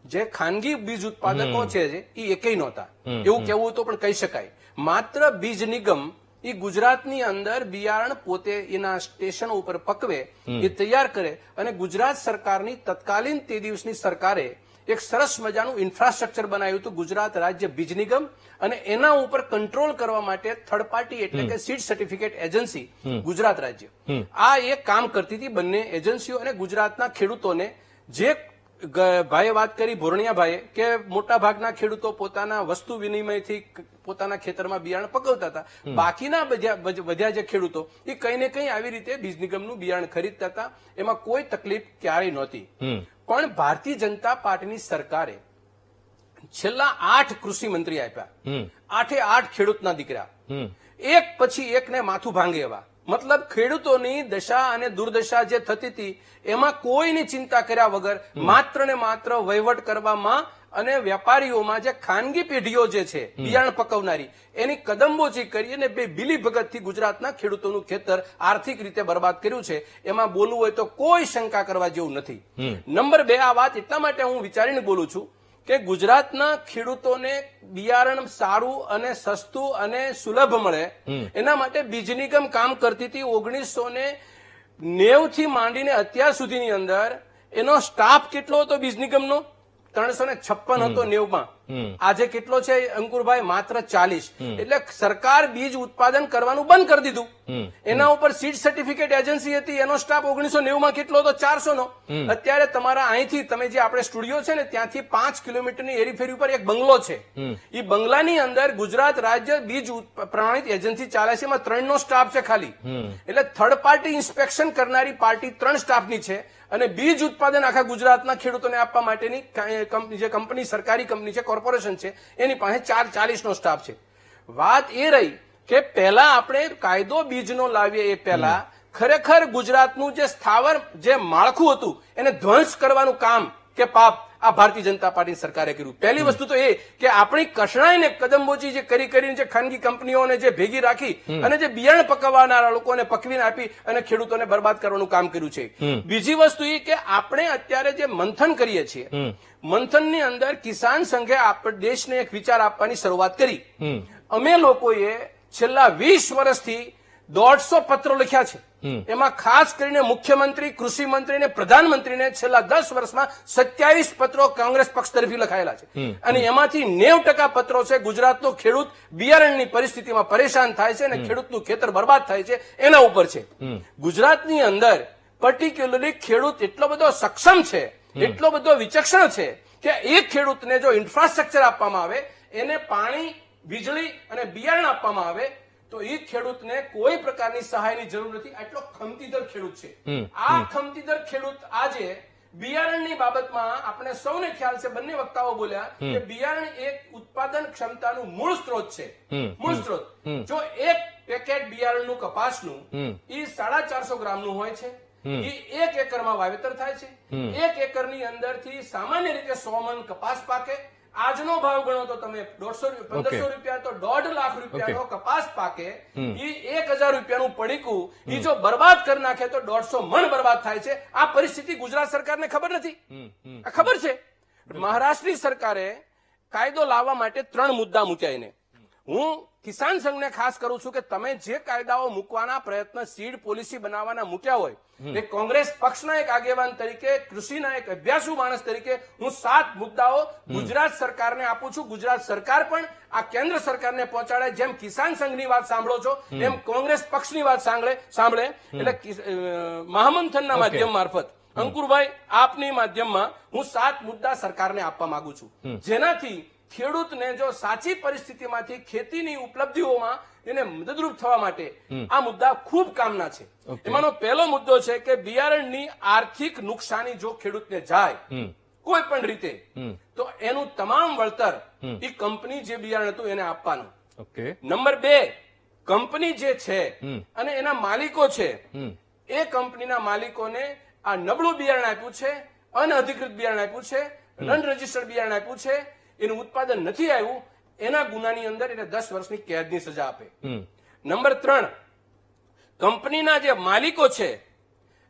જે ખાનગી બીજ ઉત્પાદકો છે એ એકેય નહોતા, એવું કહેવું તો પણ કહી શકાય. માત્ર બીજ નિગમ એ ગુજરાતની અંદર બિયારણ પોતે એના સ્ટેશન ઉપર પકવે, એ તૈયાર કરે, અને ગુજરાત સરકારની તત્કાલીન તે દિવસની સરકારે એક સરસ મજાનું ઇન્ફ્રાસ્ટ્રક્ચર બનાવ્યું હતું, ગુજરાત રાજ્ય બીજ નિગમ. અને એના ઉપર કંટ્રોલ કરવા માટે થર્ડ પાર્ટી એટલે કે સીડ સર્ટિફિકેટ એજન્સી ગુજરાત રાજ્ય આ એક કામ કરતી હતી. બંને એજન્સીઓ અને ગુજરાતના ખેડૂતોને, જે ભાઈએ વાત કરી ભોરણિયાભાઈએ કે મોટા ભાગના ખેડૂતો પોતાના વસ્તુ વિનિમયથી પોતાના ખેતરમાં બિયારણ પકવતા હતા, બાકીના બધા જે ખેડૂતો એ કંઈ ને કંઈ આવી રીતે બીજ નિગમનું બિયારણ ખરીદતા હતા. એમાં કોઈ તકલીફ ક્યારેય નહોતી. પણ ભારતીય જનતા પાર્ટીની સરકારે છેલ્લા 8 કૃષિ મંત્રી આપ્યા, 8 ખેડૂતના દીકરા, એક પછી એકને માથું ભાંગે એવા. મતલબ ખેડૂતોની દશા અને દુર્દશા જે થતી હતી એમાં કોઈની ચિંતા કર્યા વગર માત્ર ને માત્ર વહીવટ કરવામાં અને વેપારીઓમાં જે ખાનગી પેઢીઓ જે છે બિયારણ પકવનારી એની કદમબોચી કરી અને બિલી ભગતથી ગુજરાતના ખેડૂતોનું ખેતર આર્થિક રીતે બરબાદ કર્યું છે. એમાં બોલવું હોય તો કોઈ શંકા કરવા જેવું નથી. નંબર 2, આ વાત એટલા માટે હું વિચારીને બોલું છું કે ગુજરાતના ખેડૂતોને બિયારણ સારું અને સસ્તું અને સુલભ મળે એના માટે બીજ નિગમ કામ કરતી હતી. 1990 થી માંડીને અત્યાર સુધીની અંદર એનો સ્ટાફ કેટલો હતો બીજ નિગમનો? 356 હતો 90માં. આજે કેટલો છે અંકુરભાઈ? માત્ર 40. એટલે સરકાર બીજ ઉત્પાદન કરવાનું બંધ કરી દીધું. એના ઉપર સીડ સર્ટિફિકેટ એજન્સી હતી, એનો સ્ટાફ 1990માં કેટલો હતો? 400 નો. અત્યારે તમારા અહીંથી તમે જે આપણે સ્ટુડિયો છે ને ત્યાંથી 5 કિલોમીટરની એરીફેરી ઉપર એક બંગલો છે. એ બંગલાની અંદર ગુજરાત રાજ્ય બીજ પ્રમાણિત એજન્સી ચાલે છે, એમાં 3 નો સ્ટાફ છે ખાલી. એટલે થર્ડ પાર્ટી ઇન્સ્પેક્શન કરનારી પાર્ટી 3 સ્ટાફની છે, અને બીજ ઉત્પાદન આખા ગુજરાતના ખેડૂતોને આપવા માટેની જે કંપની, સરકારી કંપની છે, કોર્પોરેશન છે, એની પાસે 40 નો સ્ટાફ છે. વાત એ રહી કે પહેલા આપણે કાયદો બીજનો લાવીએ એ પહેલા ખરેખર ગુજરાતનું જે સ્થાવર જે માળખું હતું એને ધ્વંસ કરવાનું કામ કે પાપ આ ભારતીય જનતા પાર્ટીની સરકારે કર્યું. પહેલી વસ્તુ તો એ કે આપણી કસણાઈને કદમબોચી જે કરીને જે ખાનગી કંપનીઓને જે ભેગી રાખી અને જે બિયારણ પકવવાના લોકોને પકવીને આપી અને ખેડૂતોને બરબાદ કરવાનું કામ કર્યું છે. બીજી વસ્તુ એ કે આપણે અત્યારે જે મંથન કરીએ છીએ, મંથનની અંદર કિસાન સંઘે દેશને એક વિચાર આપવાની શરૂઆત કરી. અમે લોકોએ છેલ્લા 20 વર્ષથી 150 પત્રો લખ્યા છે. એમાં ખાસ કરીને મુખ્યમંત્રી, કૃષિ મંત્રી અને પ્રધાનમંત્રીને છેલ્લા 10 વર્ષમાં 27 પત્રો કોંગ્રેસ પક્ષ તરફથી લખાયેલા છે. અને એમાંથી 90% પત્રો છે ગુજરાતનો ખેડૂત બિયારણની પરિસ્થિતિમાં પરેશાન થાય છે અને ખેડૂતનું ખેતર બરબાદ થાય છે એના ઉપર છે. ગુજરાતની અંદર પર્ટિક્યુલરલી ખેડૂત એટલો બધો સક્ષમ છે, એટલો બધો વિચક્ષણ છે કે એક ખેડૂતને જો ઇન્ફ્રાસ્ટ્રક્ચર આપવામાં આવે, એને પાણી, વીજળી અને બિયારણ આપવામાં આવે તો એ ખેડૂતને કોઈ પ્રકારની સહાયની જરૂર નથી. આટલો ખમતીદર ખેડૂત છે. આ ખમતીદર ખેડૂત આજે બિયારણની બાબતમાં આપણે સૌને ખ્યાલ છે, બંને વક્તાઓ બોલ્યા કે બિયારણ એક ઉત્પાદન ક્ષમતાનું મૂળ સ્ત્રોત છે. મૂળ સ્ત્રોત. જો એક પેકેટ બિયારણનું કપાસનું એ 450 ગ્રામનું હોય છે, એ 1 એકરમાં વાવેતર થાય છે. 1 એકરની અંદરથી સામાન્ય રીતે 100 મણ કપાસ પાકે. આજનો ભાવ ગણો તો તમે 1500 રૂપિયા તો 1.5 લાખ રૂપિયાનો કપાસ પાકે. એ 1000 રૂપિયાનું પડીકું એ જો બરબાદ કરી નાખે તો 150 મણ બરબાદ થાય છે. આ પરિસ્થિતિ ગુજરાત સરકારને ખબર નથી? ખબર છે. મહારાષ્ટ્રની સરકારે કાયદો લાવવા માટે 3 મુદ્દા મૂક્યા એને. હું કિસાન સંઘને ખાસ કરું છું કે તમે જે કાયદાઓ મૂકવાના પ્રયત્ન સીડ પોલિસી બનાવવાના મૂક્યા હોય એ કોંગ્રેસ પક્ષના એક આગેવાન તરીકે, કૃષિના એક અભ્યાસુ માણસ તરીકે હું 7 મુદ્દાઓ ગુજરાત સરકારને આપું છું. ગુજરાત સરકાર પણ આ કેન્દ્ર સરકારને પહોંચાડે. જેમ કિસાન સંઘની વાત સાંભળો છો એમ કોંગ્રેસ પક્ષની વાત સાંભળે. એટલે મહામંથનના માધ્યમ મારફત અંકુરભાઈ આપની માધ્યમમાં હું 7 મુદ્દા સરકારને આપવા માંગુ છું, જેનાથી ખેડૂતને જો સાચી પરિસ્થિતિમાંથી ખેતીની ઉપલબ્ધિઓમાં એને મદદરૂપ થવા માટે આ મુદ્દા ખૂબ કામના છે. એમાંનો પહેલો મુદ્દો છે કે બિયારણની આર્થિક નુકસાની જો ખેડૂતને જાય કોઈ પણ રીતે તો એનું તમામ વળતર એ કંપની જે બિયારણ હતું એને આપવાનું. નંબર 2, કંપની જે છે અને એના માલિકો છે એ કંપનીના માલિકોને આ નબળું બિયારણ આપ્યું છે, અનઅધિકૃત બિયારણ આપ્યું છે, અનરજિસ્ટર્ડ બિયારણ આપ્યું છે, એનું ઉત્પાદન નથી આવ્યું, એના ગુનાની અંદર એને 10 વર્ષની કેદની સજા આપે. નંબર 3, કંપનીના જે માલિકો છે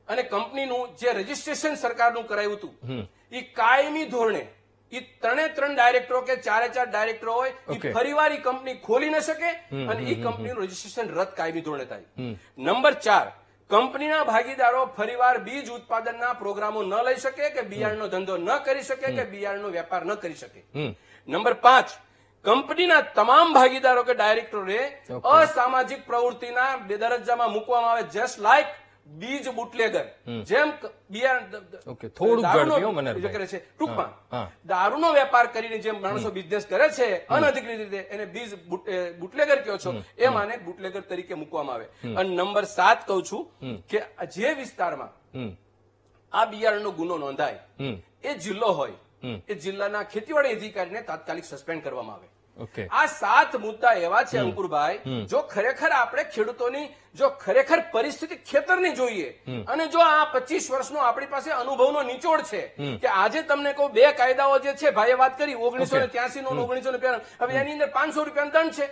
અને કંપનીનું જે રજીસ્ટ્રેશન સરકારનું કરાયું હતું એ કાયમી ધોરણે એ 3 ડાયરેક્ટરો કે 4 ડાયરેક્ટરો હોય એ ફરીવાર એ કંપની ખોલી ન શકે અને એ કંપનીનું રજીસ્ટ્રેશન રદ કાયમી ધોરણે થાય. નંબર 4, કંપનીના ભાગીદારો ફરીવાર બીજ ઉત્પાદનના પ્રોગ્રામો ન લઈ શકે કે બિયારણનો ધંધો ન કરી શકે કે બિયારણનો વેપાર ન કરી શકે. નંબર 5, કંપનીના તમામ ભાગીદારો કે ડાયરેક્ટરોને અસામાજિક પ્રવૃત્તિના દરજ્જામાં મૂકવામાં આવે, જસ્ટ લાઈક બીજ બુટલેગર. જેમ બિયારણ કરે છે ટૂંકમાં દારૂનો વેપાર કરીને જેમ માણસો બિઝનેસ કરે છે અનધિકૃત રીતે એને બીજ બુટલેગર કહો છો એ માને બુટલેગર તરીકે મૂકવામાં આવે. અને નંબર 7 કહું છું કે જે વિસ્તારમાં આ બિયારણનો ગુનો નોંધાય એ જિલ્લો હોય એ જિલ્લાના ખેતીવાડી અધિકારીને તાત્કાલિક સસ્પેન્ડ કરવામાં આવે. આ 7 મુદ્દા એવા છે અંકુરભાઈ, જો ખરેખર આપણે ખેડૂતોની જો ખરેખર પરિસ્થિતિ ખેતરની જોઈએ અને જો આ 25 વર્ષનો આપણી પાસે અનુભવનો નિચોડ છે કે આજે તમને કહું 2 કાયદાઓ જે છે ભાઈએ વાત કરી 1983 નો 1993, હવે એની અંદર 500 રૂપિયાનો દંડ છે.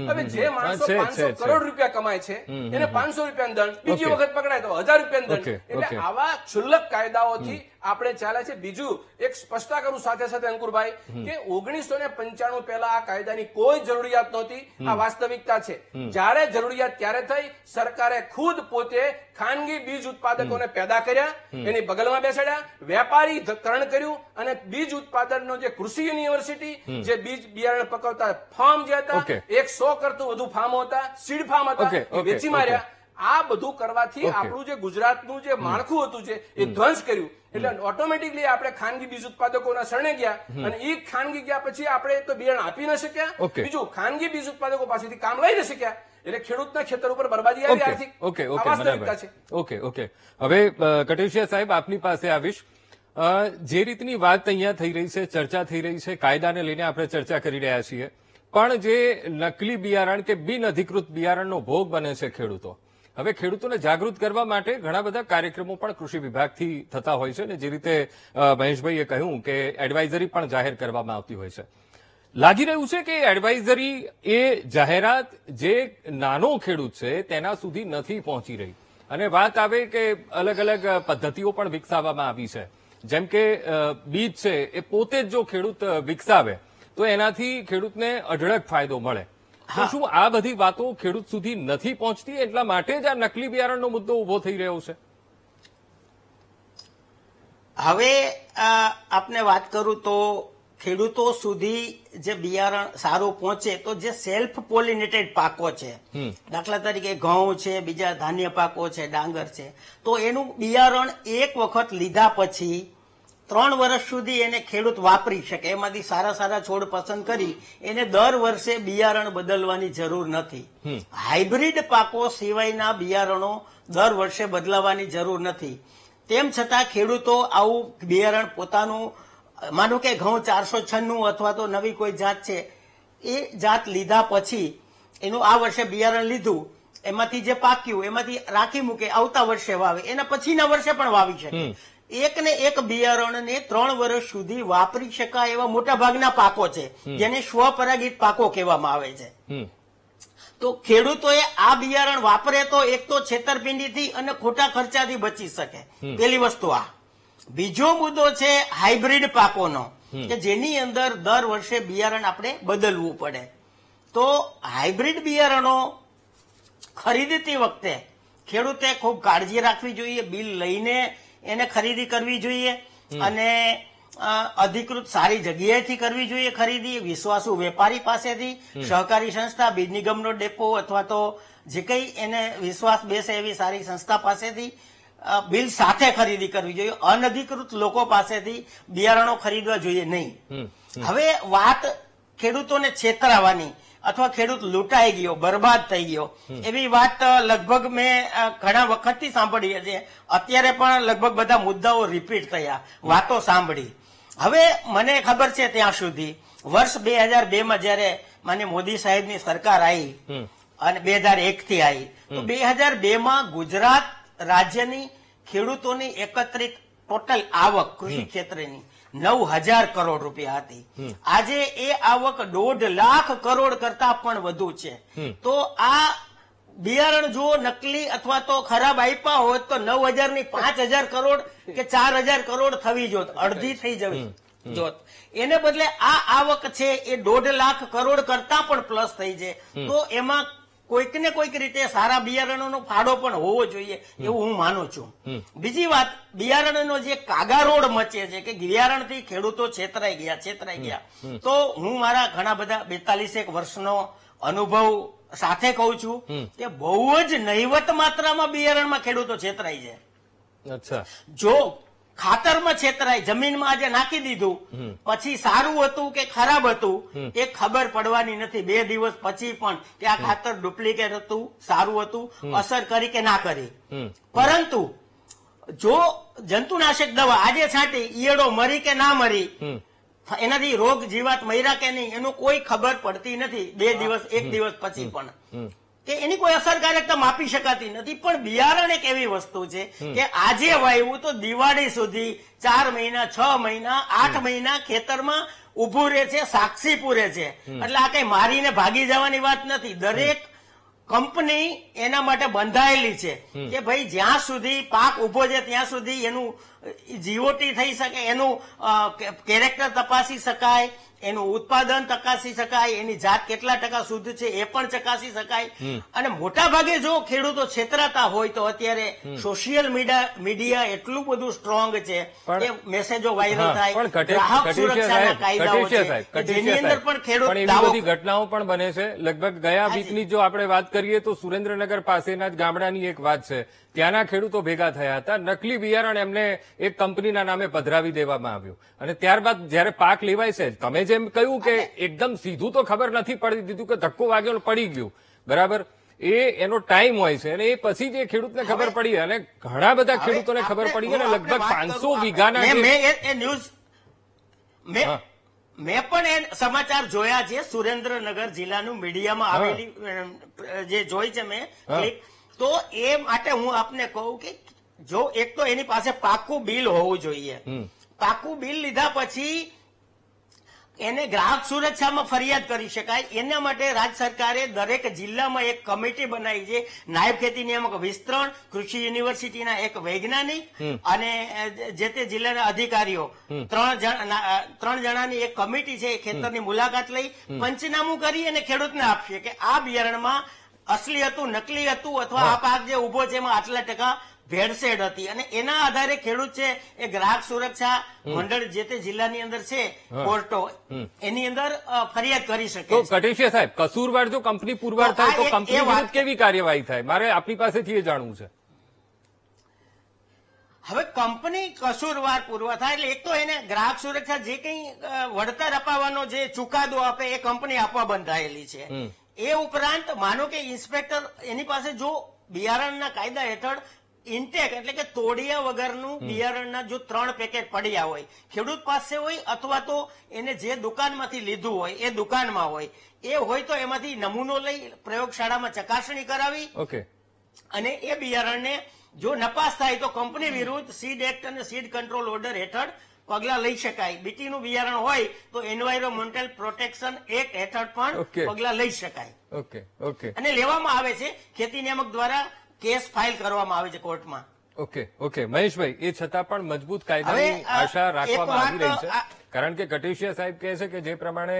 હવે જે માણસો 500 કરોડ રૂપિયા કમાય છે એને 500 રૂપિયાનો દંડ, બીજી વખત પકડાય તો 1000 રૂપિયાનો દંડ. એટલે આવા ક્ષુલ્લક કાયદાઓથી આપણે ચાલે છે. બીજું એક સ્પષ્ટતા કરું સાથે સાથે અંકુરભાઈ કે 1995 પહેલા આ કાયદાની કોઈ જરૂરિયાત નહોતી. આ વાસ્તવિકતા છે. જ્યારે જરૂરિયાત ત્યારે થઈ સરકારે ખુદ પોતે ખાનગી બીજ ઉત્પાદકોને પેદા કર્યા, એની બગલમાં બેસાડ્યા, વેપારીકરણ કર્યું અને બીજ ઉત્પાદનનો જે કૃષિ યુનિવર્સિટી જે બીજ બિયારણ પકવતા ફાર્મ જે હતા 100 કરતું વધુ ફાર્મો હતા, સીડ ફાર્મ હતા, વેચી માર્યા. આ બધું કરવાથી આપણું જે ગુજરાતનું જે માળખું હતું છે એ ધ્વંસ કર્યું. એટલે ઓટોમેટિકલી આપણે ખાનગી બીજ ઉત્પાદકોના શરણે ગયા અને એ ખાનગી ગયા પછી આપણે તો બિયારણ આપી ન શક્યા, બીજું ખાનગી બીજ ઉત્પાદકો પાસેથી કામ લઈ ન શક્યા, એટલે ખેડૂતના ખેતર ઉપર બરબાદી આવી આર્થિક. ઓકે. હવે કટેશિયા સાહેબ આપની પાસે આવીશ. જે રીતની વાત અહીંયા થઈ રહી છે, ચર્ચા થઈ રહી છે, કાયદાને લઈને આપણે ચર્ચા કરી રહ્યા છીએ, પણ જે નકલી બિયારણ કે બિન અધિકૃત બિયારણનો ભોગ બને છે ખેડૂતો, હવે ખેડૂતોને જાગૃત કરવા માટે ઘણા બધા કાર્યક્રમો પણ કૃષિ વિભાગથી થતા હોય છે ને જે રીતે મહેશભાઈએ કહ્યું કે એડવાઇઝરી પણ જાહેર કરવામાં આવતી હોય છે. લાગી રહ્યું છે કે એડવાઇઝરી એ જાહેરાત જે નાનો ખેડૂત છે તેના સુધી નથી પહોંચી રહી અને વાત આવે કે અલગ અલગ પદ્ધતિઓ પણ વિકસાવવામાં આવી છે, જેમ કે બીજ છે એ પોતે જ જો ખેડૂત વિકસાવે તો એનાથી ખેડૂતને અઢળક ફાયદો મળે. તો શું આ બધી વાતો ખેડૂત સુધી નથી પહોંચતી, એટલા માટે જ આ નકલી બિયારણનો મુદ્દો ઉભો થઈ રહ્યો છે? હવે આપને વાત કરું તો ખેડૂતો સુધી જે બિયારણ સારું પહોંચે તો જે સેલ્ફ પોલિનેટેડ પાકો છે, દાખલા તરીકે ઘઉં છે, બીજા ધાન્ય પાકો છે, ડાંગર છે, તો એનું બિયારણ એક વખત લીધા પછી 3 વર્ષ સુધી એને ખેડૂત વાપરી શકે. એમાંથી સારા છોડ પસંદ કરી એને દર વર્ષે બિયારણ બદલવાની જરૂર નથી. હાઇબ્રિડ પાકો સિવાયના બિયારણો દર વર્ષે બદલાવાની જરૂર નથી. તેમ છતાં ખેડૂતો આવું બિયારણ પોતાનું, માનો કે ઘઉં 496 અથવા તો નવી કોઈ જાત છે એ જાત લીધા પછી એનું આ વર્ષે બિયારણ લીધું, એમાંથી જે પાક્યું એમાંથી રાખી મૂકે, આવતા વર્ષે વાવે, એના પછીના વર્ષે પણ વાવી શકે. એક ને એક બિયારણને 3 વર્ષ સુધી વાપરી શકાય એવા મોટા ભાગના પાકો છે જેને સ્વપરાગિત પાકો કહેવામાં આવે છે. તો ખેડૂતોએ આ બિયારણ વાપરે તો એક તો છેતરપિંડીથી અને ખોટા ખર્ચાથી બચી શકે, પેલી વસ્તુ આ. બીજો મુદ્દો છે હાઇબ્રિડ પાકોનો કે જેની અંદર દર વર્ષે બિયારણ આપણે બદલવું પડે. તો હાઇબ્રિડ બિયારણો ખરીદતી વખતે ખેડૂતે ખૂબ કાળજી રાખવી જોઈએ, બિલ લઈને એને ખરીદી કરવી જોઈએ અને અધિકૃત સારી જગ્યાએથી કરવી જોઈએ ખરીદી, વિશ્વાસુ વેપારી પાસેથી, સહકારી સંસ્થા, બીજ નિગમનો ડેપો અથવા તો જે કઈ એને વિશ્વાસ બેસે એવી સારી સંસ્થા પાસેથી બિલ સાથે ખરીદી કરવી જોઈએ. અનધિકૃત લોકો પાસેથી બિયારણો ખરીદવા જોઈએ નહીં. હવે વાત ખેડૂતોને છેતરાવાની અથવા ખેડૂત લૂંટાઈ ગયો, બરબાદ થઈ ગયો એવી વાત લગભગ મેં ઘણા વખતથી સાંભળી છે. અત્યારે પણ લગભગ બધા મુદ્દાઓ રિપીટ થયા, વાતો સાંભળી. હવે મને ખબર છે ત્યાં સુધી વર્ષ 2002 જયારે માન્ય મોદી સાહેબની સરકાર આવી અને 2001 થી આવી, તો 2002 ગુજરાત રાજ્યની ખેડૂતોની એકત્રિત ટોટલ આવક કૃષિ ક્ષેત્રની 9,000 કરોડ રૂપિયા હતી. આજે એ આવક 1.5 લાખ કરોડ કરતા પણ વધુ છે. તો આ બિયારણ જો નકલી અથવા તો ખરાબ આપ્યા હોત તો 9,000 ની 5,000 કરોડ કે 4,000 કરોડ થવી જોત, અડધી થઈ જવી જોત. એને બદલે આ આવક છે એ 1.5 લાખ કરોડ કરતા પણ પ્લસ થઈ છે. તો એમાં કોઈક ને કોઈક રીતે સારા બિયારણોનો ફાળો પણ હોવો જોઈએ એવું હું માનું છું. બીજી વાત, બિયારણનો જે કાગારોડ મચે છે કે બિયારણથી ખેડૂતો છેતરાઈ ગયા, તો હું મારા ઘણા બધા 42 વર્ષનો અનુભવ સાથે કહું છું કે બહુ જ નહિવત માત્રામાં બિયારણમાં ખેડૂતો છેતરાઈ છે. અચ્છા, જો ખાતરમાં છેતરાય, જમીનમાં આજે નાખી દીધું પછી સારું હતું કે ખરાબ હતું એ ખબર પડવાની નથી 2 દિવસ પછી પણ કે આ ખાતર ડુપ્લિકેટ હતું, સારું હતું, અસર કરી કે ના કરી. પરંતુ જો જંતુનાશક દવા આજે છાંટી, ઈયળો મરી કે ના મરી, એનાથી રોગ જીવાત મર્યા કે નહીં એનું કોઈ ખબર પડતી નથી 2 દિવસ 1 દિવસ પછી પણ, કે એની કોઈ અસરકારકતા માપી શકાતી નથી. પણ બિયારણ એક એવી વસ્તુ છે કે આજે વાવ્યું તો દિવાળી સુધી 4 મહિના, 6 મહિના, 8 મહિના ખેતરમાં ઉભું રહે છે, સાક્ષી પૂરે છે. એટલે આ કઈ મારીને ભાગી જવાની વાત નથી. દરેક કંપની એના માટે બંધાયેલી છે કે ભાઈ જ્યાં સુધી પાક ઉભો છે ત્યાં સુધી એનું જીઓટી થઈ શકે, એનું કેરેક્ટર તપાસી શકાય, એનું ઉત્પાદન ચકાસી શકાય, એની જાત કેટલા ટકા શુદ્ધ છે એ પણ ચકાસી શકાય. અને મોટા ભાગે જો ખેડૂતો છેતરાતા હોય તો અત્યારે સોશિયલ મીડિયા એટલું બધું સ્ટ્રોંગ છે કે મેસેજો વાયરલ થાય, ગ્રાહક સુરક્ષાના કાયદાઓ છે જેની અંદર પણ ખેડૂત એવી બધી ઘટનાઓ પણ બને છે. લગભગ ગયા વીકની જો આપણે વાત કરીએ તો સુરેન્દ્રનગર પાસેના જ ગામડાની એક વાત છે. ત્યાંના ખેડૂતો ભેગા થયા હતા, નકલી બિયારણ એમને એક કંપનીના નામે પધરાવી દેવામાં આવ્યું અને ત્યારબાદ જયારે પાક લેવાય છે, તમે જેમ કહ્યું કે એકદમ સીધું તો ખબર નથી પડી દીધું કે ધક્કો વાગ્યો પડી ગયું, બરાબર, એનો ટાઈમ હોય છે અને એ પછી જે ખેડૂતને ખબર પડી અને ઘણા બધા ખેડૂતોને ખબર પડી અને લગભગ 500 વીઘાના ન્યૂઝ મેં પણ એ સમાચાર જોયા છે. સુરેન્દ્રનગર જિલ્લાનું મીડિયામાં આવેલી જે જોઈ છે મેં ક્લિપ, તો એ માટે હું આપને કહું કે જો એક તો એની પાસે પાકું બિલ હોવું જોઈએ. પાકું બિલ લીધા પછી એને ગ્રાહક સુરક્ષામાં ફરિયાદ કરી શકાય. એના માટે રાજ્ય સરકારે દરેક જિલ્લામાં એક કમિટી બનાવી છે. નાયબ ખેતી નિયામક વિસ્તરણ, કૃષિ યુનિવર્સિટીના એક વૈજ્ઞાનિક અને જે તે જિલ્લાના અધિકારીઓ 3 જણાની એક કમિટી છે. ખેતરની મુલાકાત લઈ પંચનામું કરી અને ખેડૂતને આપશે કે આ બિયારણમાં અસલી હતું, નકલી હતું, અથવા આ પાક જે ઉભો છે એમાં આટલા ટકા ભેળસેળ હતી. અને એના આધારે ખેડૂત છે એ ગ્રાહક સુરક્ષા મંડળ જે તે જિલ્લાની અંદર છે, કોર્ટો, એની અંદર ફરિયાદ કરી શકે. તો કટેશિયા સાહેબ, કસૂરવાર જો કંપની પુરવાર થાય તો કંપની વિરુદ્ધ કેવી કાર્યવાહી થાય? મારે આપની પાસેથી એ જાણવું છે. હવે કંપની કસૂરવાર પુરવાર થાય એટલે એક તો એને ગ્રાહક સુરક્ષા જે કંઈ વળતર અપાવવાનો જે ચુકાદો આપે એ કંપની આપવા બંધાયેલી છે. એ ઉપરાંત માનો કે ઇન્સ્પેક્ટર એની પાસે જો બિયારણના કાયદા હેઠળ ઇન્ટેક એટલે કે તોડિયા વગરનું બિયારણના જો 3 પેકેટ પડ્યા હોય ખેડૂત પાસે હોય અથવા તો એને જે દુકાનમાંથી લીધું હોય એ દુકાનમાં હોય, એ હોય તો એમાંથી નમૂનો લઈ પ્રયોગશાળામાં ચકાસણી કરાવી અને એ બિયારણને જો નપાસ થાય તો કંપની વિરુદ્ધ સીડ એક્ટ અને સીડ કંટ્રોલ ઓર્ડર હેઠળ પગલા લઈ શકાય. બીટીનું બિયારણ હોય તો એન્વાયરોમેન્ટલ પ્રોટેક્શન એક્ટ હેઠળ પણ પગલા લઈ શકાય અને લેવામાં આવે છે. ખેતી નિયામક દ્વારા કેસ ફાઇલ કરવામાં આવે છે કોર્ટમાં. ઓકે મહેશભાઈ, એ છતાં પણ મજબૂત કાયદાની આશા રાખવામાં આવી રહી છે. કારણ કે કટેશિયા સાહેબ કહે છે કે જે પ્રમાણે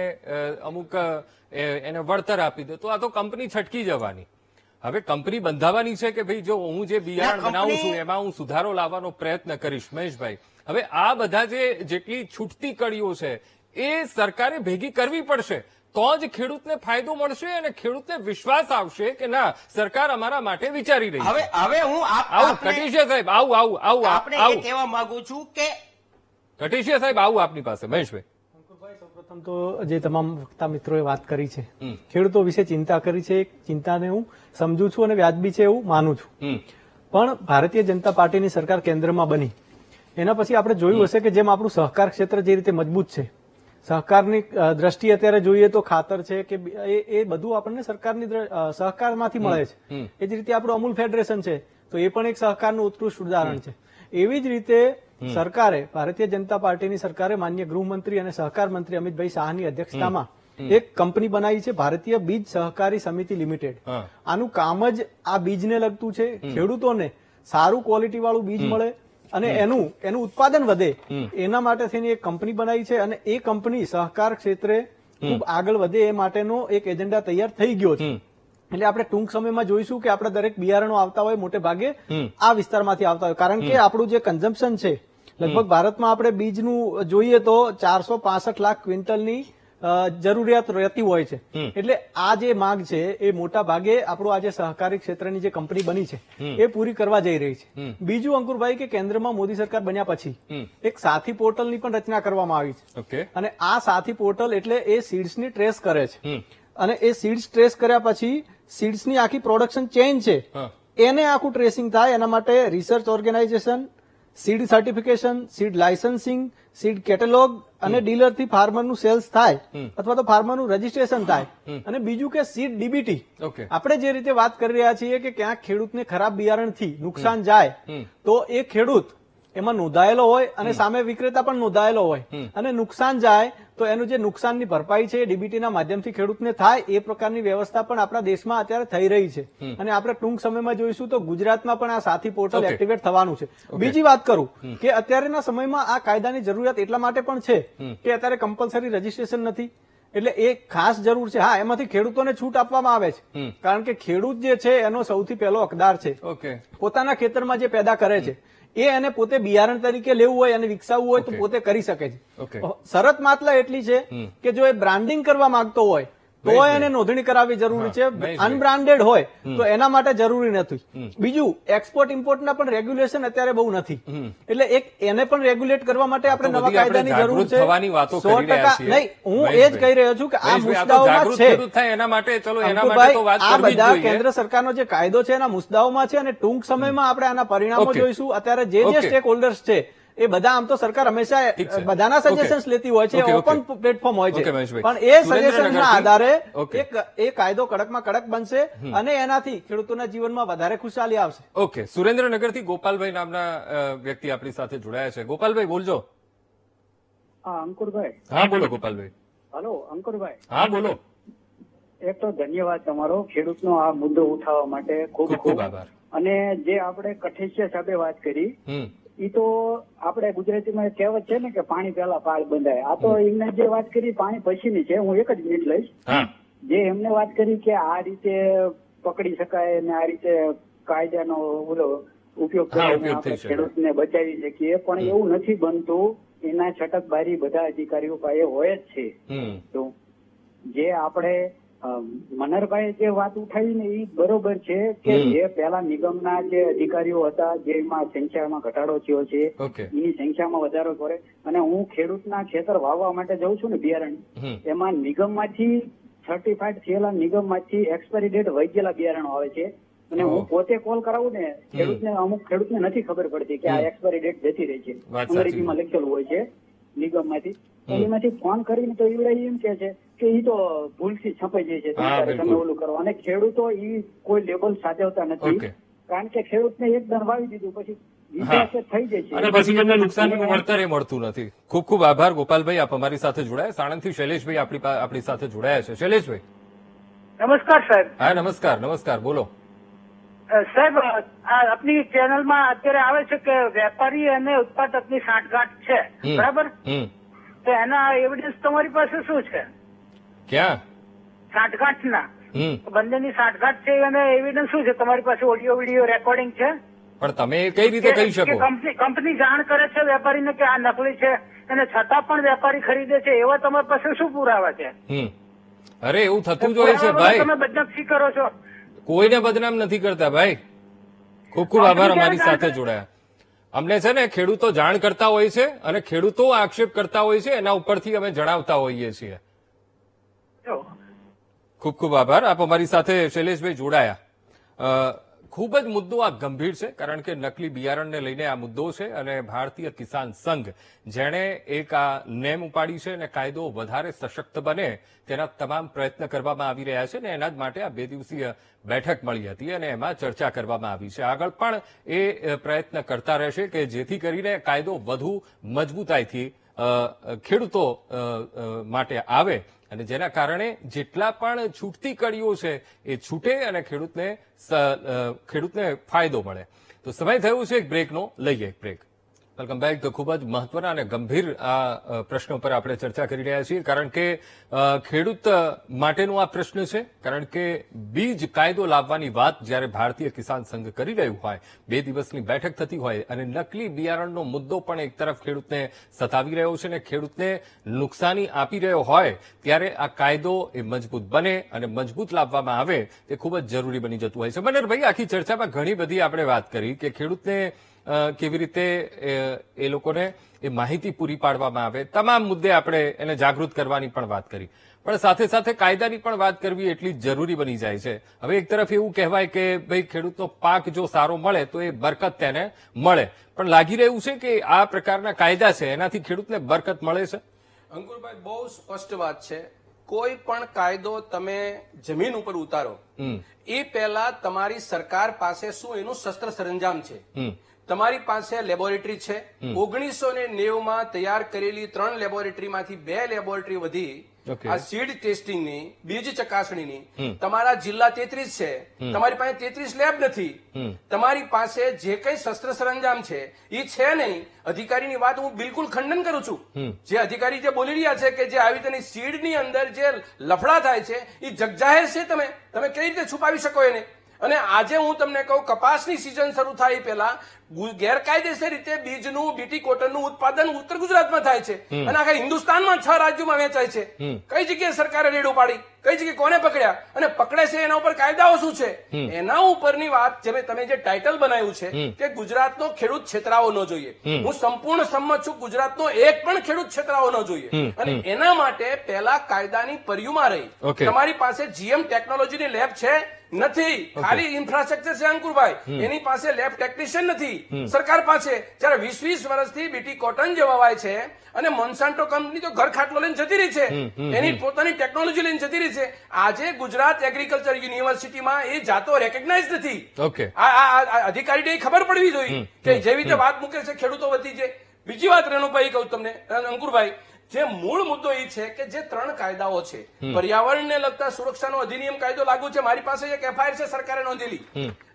અમુક એને વળતર આપી દે તો આ તો કંપની છટકી જવાની. હવે કંપની બંધાવાની છે કે ભાઈ જો હું જે બિયારણ ના, બનાવું કંપની- છું એમાં હું સુધારો લાવવાનો પ્રયત્ન કરીશ. મહેશભાઈ, હવે આ બધા જેટલી છૂટતી કડીઓ છે એ સરકારે ભેગી કરવી પડશે તો જ ખેડૂતને ફાયદો મળશે અને ખેડૂતને વિશ્વાસ આવશે કે ના સરકાર અમારા માટે વિચારી રહી છે. હવે હું આવું આપને કટેશિયા સાહેબ આપને એ આવું કહેવા માંગુ છું કે કટેશિયા સાહેબ આવું આપની પાસે. મહેશભાઈ, અંકુરભાઈ, સૌપ્રથમ તો જે તમામ વક્તા મિત્રોએ વાત કરી છે, ખેડૂતો વિશે ચિંતા કરી છે, ચિંતાને હું સમજુ છું અને વ્યાજબી છે એવું માનું છું. પણ ભારતીય જનતા પાર્ટીની સરકાર કેન્દ્રમાં બની એના પછી આપણે જોયું હશે કે જેમ આપણું સહકાર ક્ષેત્ર જે રીતે મજબૂત છે, સહકારની દ્રષ્ટિએ અત્યારે જોઈએ તો ખાતર છે કે એ બધું આપણને સરકારની સહકારમાંથી મળે છે. એ જ રીતે આપણું અમૂલ ફેડરેશન છે તો એ પણ એક સહકારનું ઉત્કૃષ્ટ ઉદાહરણ છે. એવી જ રીતે સરકારે, ભારતીય જનતા પાર્ટીની સરકારે માન્ય ગૃહમંત્રી અને સહકાર મંત્રી અમિતભાઈ શાહની અધ્યક્ષતામાં એક કંપની બનાવી છે, ભારતીય બીજ સહકારી સમિતિ લિમિટેડ. આનું કામ જ આ બીજને લગતું છે. ખેડૂતોને સારું ક્વોલિટી વાળું બીજ મળે અને એનું ઉત્પાદન વધે એના માટે થઈને એક કંપની બનાવી છે અને એ કંપની સહકાર ક્ષેત્રે ખૂબ આગળ વધે એ માટેનો એક એજન્ડા તૈયાર થઈ ગયો છે. એટલે આપણે ટૂંક સમયમાં જોઈશું કે આપણા દરેક બિયારણો આવતા હોય મોટે ભાગે આ વિસ્તારમાંથી આવતા હોય, કારણ કે આપણું જે કન્ઝમ્પશન છે લગભગ ભારતમાં આપણે બીજનું જોઈએ તો 465 લાખ ક્વિન્ટલની જરૂરિયાત રહેતી હોય છે. એટલે આ જે માંગ છે એ મોટા ભાગે આપણું આજે સહકારી ક્ષેત્રની જે કંપની બની છે એ પૂરી કરવા જઈ રહી છે. બીજું અંકુરભાઈ કે કેન્દ્રમાં મોદી સરકાર બન્યા પછી એક સાથી પોર્ટલની પણ રચના કરવામાં આવી છે અને આ સાથી પોર્ટલ એટલે એ સીડ્સની ટ્રેસ કરે છે અને એ સીડ્સ ટ્રેસ કર્યા પછી સીડ્સની આખી પ્રોડક્શન ચેઇન છે એને આખું ટ્રેસિંગ થાય એના માટે research organisation, seed certification, seed licensing, seed catalogue અને ડીલરથી ફાર્મરનું સેલ્સ થાય અથવા તો ફાર્મરનું રજીસ્ટ્રેશન થાય. અને બીજું કે સીડ ડીબીટી. આપણે જે રીતે વાત કરી રહ્યા છીએ કે ક્યાંક ખેડૂતને ખરાબ બિયારણથી નુકસાન જાય તો એ ખેડૂત એમાં નોંધાયેલો હોય અને સામે વિક્રેતા પણ નોંધાયેલો હોય અને નુકસાન જાય તો એનું જે નુકસાનની ભરપાઈ છે એ ડીબીટીના માધ્યમથી ખેડૂતને થાય એ પ્રકારની વ્યવસ્થા પણ આપણા દેશમાં અત્યારે થઈ રહી છે અને આપણે ટૂંક સમયમાં જોઈશું તો ગુજરાતમાં પણ આ સાથી પોર્ટલ એક્ટિવેટ થવાનું છે. બીજી વાત કરું કે અત્યારના સમયમાં આ કાયદાની જરૂરિયાત એટલા માટે પણ છે કે અત્યારે કમ્પલસરી રજીસ્ટ્રેશન નથી એટલે એ ખાસ જરૂર છે. હા, એમાંથી ખેડૂતોને છૂટ આપવામાં આવે છે કારણ કે ખેડૂત જે છે એનો સૌથી પહેલો હકદાર છે. પોતાના ખેતરમાં જે પેદા કરે છે એ એને પોતે બિયારણ તરીકે લેવું હોય અને વિકસાવવું હોય તો પોતે કરી શકે છે. શરત માત્ર એટલી છે કે જો એ બ્રાન્ડિંગ કરવા માંગતો હોય તો એને નોંધણી કરાવવી જરૂરી છે. અનબ્રાન્ડેડ હોય તો એના માટે જરૂરી નથી. બીજું, એક્સપોર્ટ ઇમ્પોર્ટના પણ રેગ્યુલેશન અત્યારે બહુ નથી એટલે એક એને પણ રેગ્યુલેટ કરવા માટે આપણે નવા કાયદાની જરૂર છે. 100% નહીં, હું એ જ કહી રહ્યો છું કે આ મુદ્દાઓમાં છે એના માટે ચલો એના અંકુરભાઈ, માટે તો વાત આ કરવી જ બધા જોઈએ. કેન્દ્ર સરકારનો જે કાયદો છે એના મુદ્દાઓમાં છે અને ટૂંક સમયમાં આપણે આના પરિણામો જોઈશું. અત્યારે જે સ્ટેક હોલ્ડર્સ છે એ બધા આમ તો સરકાર હંમેશા બધાના સજેશન્સ લેતી હોય છે, ઓપન પ્લેટફોર્મ હોય છે, પણ એ સજેશન્સના આધારે એ કાયદો કડકમાં કડક બનશે અને એનાથી ખેડૂતોના જીવનમાં વધારે ખુશાલી આવશે. ઓકે, સુરેન્દ્રનગરથી ગોપાલભાઈ નામના વ્યક્તિ આપણી સાથે જોડાયા છે. ગોપાલભાઈ બોલજો. હા અંકુરભાઈ. હા બોલો ગોપાલભાઈ. હલો અંકુરભાઈ. હા બોલો. એક તો ધન્યવાદ તમારો ખેડૂતનો આ મુદ્દો ઉઠાવવા માટે ખૂબ ખૂબ આભાર. અને જે આપણે કઠેશિયા સાહેબે વાત કરી એ તો આપણે ગુજરાતીમાં એક કહેવત છે ને કે પાણી પહેલા પાળ બંધાય. આ તો એમને જે વાત કરી પાણી પછીની છે. હું એક જ મિનિટ લઈશ. જે એમને વાત કરી કે આ રીતે પકડી શકાય અને આ રીતે કાયદાનો ઓલો ઉપયોગ કરીને આપણે ખેડૂતને બચાવી શકીએ, પણ એવું નથી બનતું. એના છટકબારી બધા અધિકારીઓ પાસે હોય જ છે. તો જે આપણે મનહરભાઈ જે વાત ઉઠાવી ને એ બરોબર છે કે જે પેલા નિગમના જે અધિકારીઓ હતા જેમાં સંખ્યામાં ઘટાડો થયો છે એની સંખ્યામાં વધારો કરે. અને હું ખેડૂતના ખેતર વાવવા માટે જઉં છું ને બિયારણ, એમાં નિગમમાંથી સર્ટિફાઈડ થયેલા નિગમમાંથી એક્સપાયરી ડેટ વહી ગયેલા બિયારણો આવે છે અને હું પોતે કોલ કરાવું ને ખેડૂતને, અમુક ખેડૂતને નથી ખબર પડતી કે આ એક્સપાયરી ડેટ જતી રહી છે, અંગ્રેજીમાં લખેલું હોય છે નિગમમાંથી. એમાંથી ફોન કરીને તો એવડે એમ કે છે કે એ તો ભૂલથી છપાઈ જાય છે, તમે ઓલું કરો. અને ખેડૂતો એ કોઈ લેબલ સાચવતા નથી કારણ કે ખેડૂતને એક દણ વાવી દીધું પછી થઈ જાય છે અને પછી એમને નુકસાનનું વળતર એ મળતું નથી. ખૂબ ખૂબ આભાર ગોપાલભાઈ, આપ અમારી સાથે જોડાયા. સાણંદથી શૈલેષભાઈ આપણી સાથે જોડાયા છે. શૈલેષભાઈ. નમસ્કાર સાહેબ. હા નમસ્કાર. નમસ્કાર, બોલો સાહેબ. આપની ચેનલમાં અત્યારે આવે છે કે વેપારી અને ઉત્પાદકની સાંઠગાંઠ છે, બરાબર? તો એના એવિડન્સ તમારી પાસે શું છે? ક્યાં? સાંઠગાંઠના હમ બંનેની સાંઠગાંઠ છે અને એવિડન્સ શું છે તમારી પાસે? ઓડિયો વિડીયો રેકોર્ડિંગ છે? પણ તમે એ કઈ રીતે કહી શકો? કંપની જાણ કરે છે વેપારીને કે આ નકલી છે અને છતાં પણ વેપારી ખરીદે છે, એવા તમારી પાસે શું પુરાવા છે? અરે એવું થતું જ હોય છે ભાઈ. તમે બદનક્ષી કરો છો. કોઈને બદનામ નથી કરતા ભાઈ. ખૂબ ખૂબ આભાર અમારી સાથે જોડાયા. અમને છે ને ખેડૂતો જાણ કરતા હોય છે અને ખેડૂતો આક્ષેપ કરતા હોય છે, એના ઉપરથી અમે જણાવતા હોઈએ છીએ. ખૂબ ખૂબ આભાર. આપ અમારી સાથે શૈલેષભાઈ જોડાયા. ખૂબ જ મુદ્દો આ ગંભીર છે, કારણ કે નકલી બિયારણને લઈને આ મુદ્દો છે અને ભારતીય કિસાન સંઘ જેણે એક આ નેમ ઉપાડી છે અને કાયદો વધારે સશક્ત બને તેના તમામ પ્રયત્ન કરવામાં આવી રહ્યા છે અને એના જ માટે આ 2 દિવસીય બેઠક મળી હતી અને એમાં ચર્ચા કરવામાં આવી છે. આગળ પણ એ પ્રયત્ન કરતા રહેશે કે જેથી કરીને કાયદો વધુ મજબૂતાઈથી ખેડૂતો માટે આવે અને જેના કારણે જેટલા પણ છૂટતી કડીઓ છે એ છૂટે અને ખેડૂતને ફાયદો મળે. તો સમય થયું છે એક બ્રેકનો. લઈએ એક બ્રેક. Welcome back. તો ખૂબ જ મહત્વના અને ગંભીર આ પ્રશ્નો પર આપણે ચર્ચા કરી રહ્યા છીએ, કારણ કે ખેડૂત માટેનો આ પ્રશ્ન છે. કારણ કે બીજ કાયદો લાવવાની વાત જ્યારે ભારતીય કિસાન સંઘ કરી રહ્યું હોય, 2 દિવસની બેઠક થતી હોય અને નકલી બિયારણનો મુદ્દો પણ એક તરફ ખેડૂતને સતાવી રહ્યો છે અને ખેડૂતને નુકસાની આપી રહ્યો હોય, ત્યારે આ કાયદો એ મજબૂત બને અને મજબૂત લાવવામાં આવે તે ખૂબ જ જરૂરી બની જતું હોય છે. મનહરભાઈ, આખી ચર્ચામાં ઘણી બધી આપણે વાત કરી કે ખેડૂતને કેવી રીતે એ લોકોને એ માહિતી પૂરી પાડવામાં આવે, તમામ મુદ્દે આપણે એને જાગૃત કરવાની પણ વાત કરી, પણ સાથે સાથે કાયદાની પણ વાત કરવી એટલી જ જરૂરી બની જાય છે. હવે એક તરફ એવું કહેવાય કે ભાઈ ખેડૂતનો પાક જો સારો મળે તો એ બરકત તેને મળે, પણ લાગી રહ્યું છે કે આ પ્રકારના કાયદા છે એનાથી ખેડૂતને બરકત મળે છે? અંકુરભાઈ, બહુ સ્પષ્ટ વાત છે. કોઈ પણ કાયદો તમે જમીન ઉપર ઉતારો એ પહેલા તમારી સરકાર પાસે શું એનું શસ્ત્ર સરંજામ છે. તમારી પાસે લેબોરેટરી છે. 1990માં તૈયાર કરેલી 3 લેબોરેટરીમાંથી 2 લેબોરેટરી વધી આ સીડ ટેસ્ટિંગની, બીજ ચકાસણીની. તમારા જિલ્લા 33 છે, તમારી પાસે 33 લેબ નથી. તમારી પાસે જે કઈ શસ્ત્ર સરંજામ છે એ છે નહીં. અધિકારીની વાત હું બિલકુલ ખંડન કરું છું. જે અધિકારી જે બોલી રહ્યા છે કે જે આવી રીતે સીડની અંદર જે લફડા થાય છે એ જગજાહેર છે. તમે કઈ રીતે છુપાવી શકો એને? અને આજે હું તમને કહું, કપાસની સિઝન શરૂ થાય પહેલા ગેરકાયદેસર રીતે બીજનું, બીટી કોટનનું ઉત્પાદન ઉત્તર ગુજરાતમાં થાય છે અને આખા હિન્દુસ્તાનમાં 6 રાજ્યોમાં વેચાય છે. કઈ જગ્યાએ સરકારે રેડ ઉપાડી? કઈ જગ્યાએ કોને પકડ્યા? અને પકડે છે એના ઉપર કાયદાઓ શું છે? એના ઉપરની વાત તમે જે ટાઇટલ બનાવ્યું છે કે ગુજરાતનો ખેડૂત છેતરાવો ન જોઈએ, હું સંપૂર્ણ સંમત છું. ગુજરાતનો એક પણ ખેડૂત છેતરાવો ન જોઈએ અને એના માટે પહેલા કાયદાની પરિયુમાં રહી. તમારી પાસે જીએમ ટેકનોલોજીની લેબ છે? નથી. ખાલી ઇન્ફ્રાસ્ટ્રક્ચર છે અંકુરભાઈ, એની પાસે લેબ ટેકનિશિયન નથી સરકાર પાસે. જયારે 20 વર્ષથી બીટી કોટન જે વવાય છે અને મોન્સાન્ટો કંપની તો ઘર ખાટલો લઈને જતી રહી છે, એની પોતાની ટેકનોલોજી લઈને જતી રહી છે. આજે ગુજરાત એગ્રીકલ્ચર યુનિવર્સિટીમાં એ જાતો રેકગ્નાઇઝ નથી. આ અધિકારીને ખબર પડવી જોઈએ કે જેવી રીતે વાત મૂકે છે ખેડૂતો વતી છે. બીજી વાત રેણુભાઈ કહું તમને, અંકુરભાઈ, જે મૂળ મુદ્દો એ છે કે જે 3 કાયદાઓ છે, પર્યાવરણને લગતા સુરક્ષાનો અધિનિયમ કાયદો લાગુ છે. મારી પાસે એક એફઆઈઆર છે સરકારે નોંધેલી.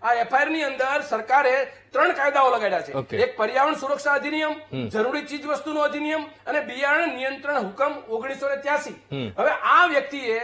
આ એફઆઈઆર ની અંદર સરકારે 3 કાયદાઓ લગાડ્યા છે. એક પર્યાવરણ સુરક્ષા અધિનિયમ, જરૂરી ચીજ વસ્તુનો અધિનિયમ અને બિયારણ નિયંત્રણ હુકમ 1983. હવે આ વ્યક્તિએ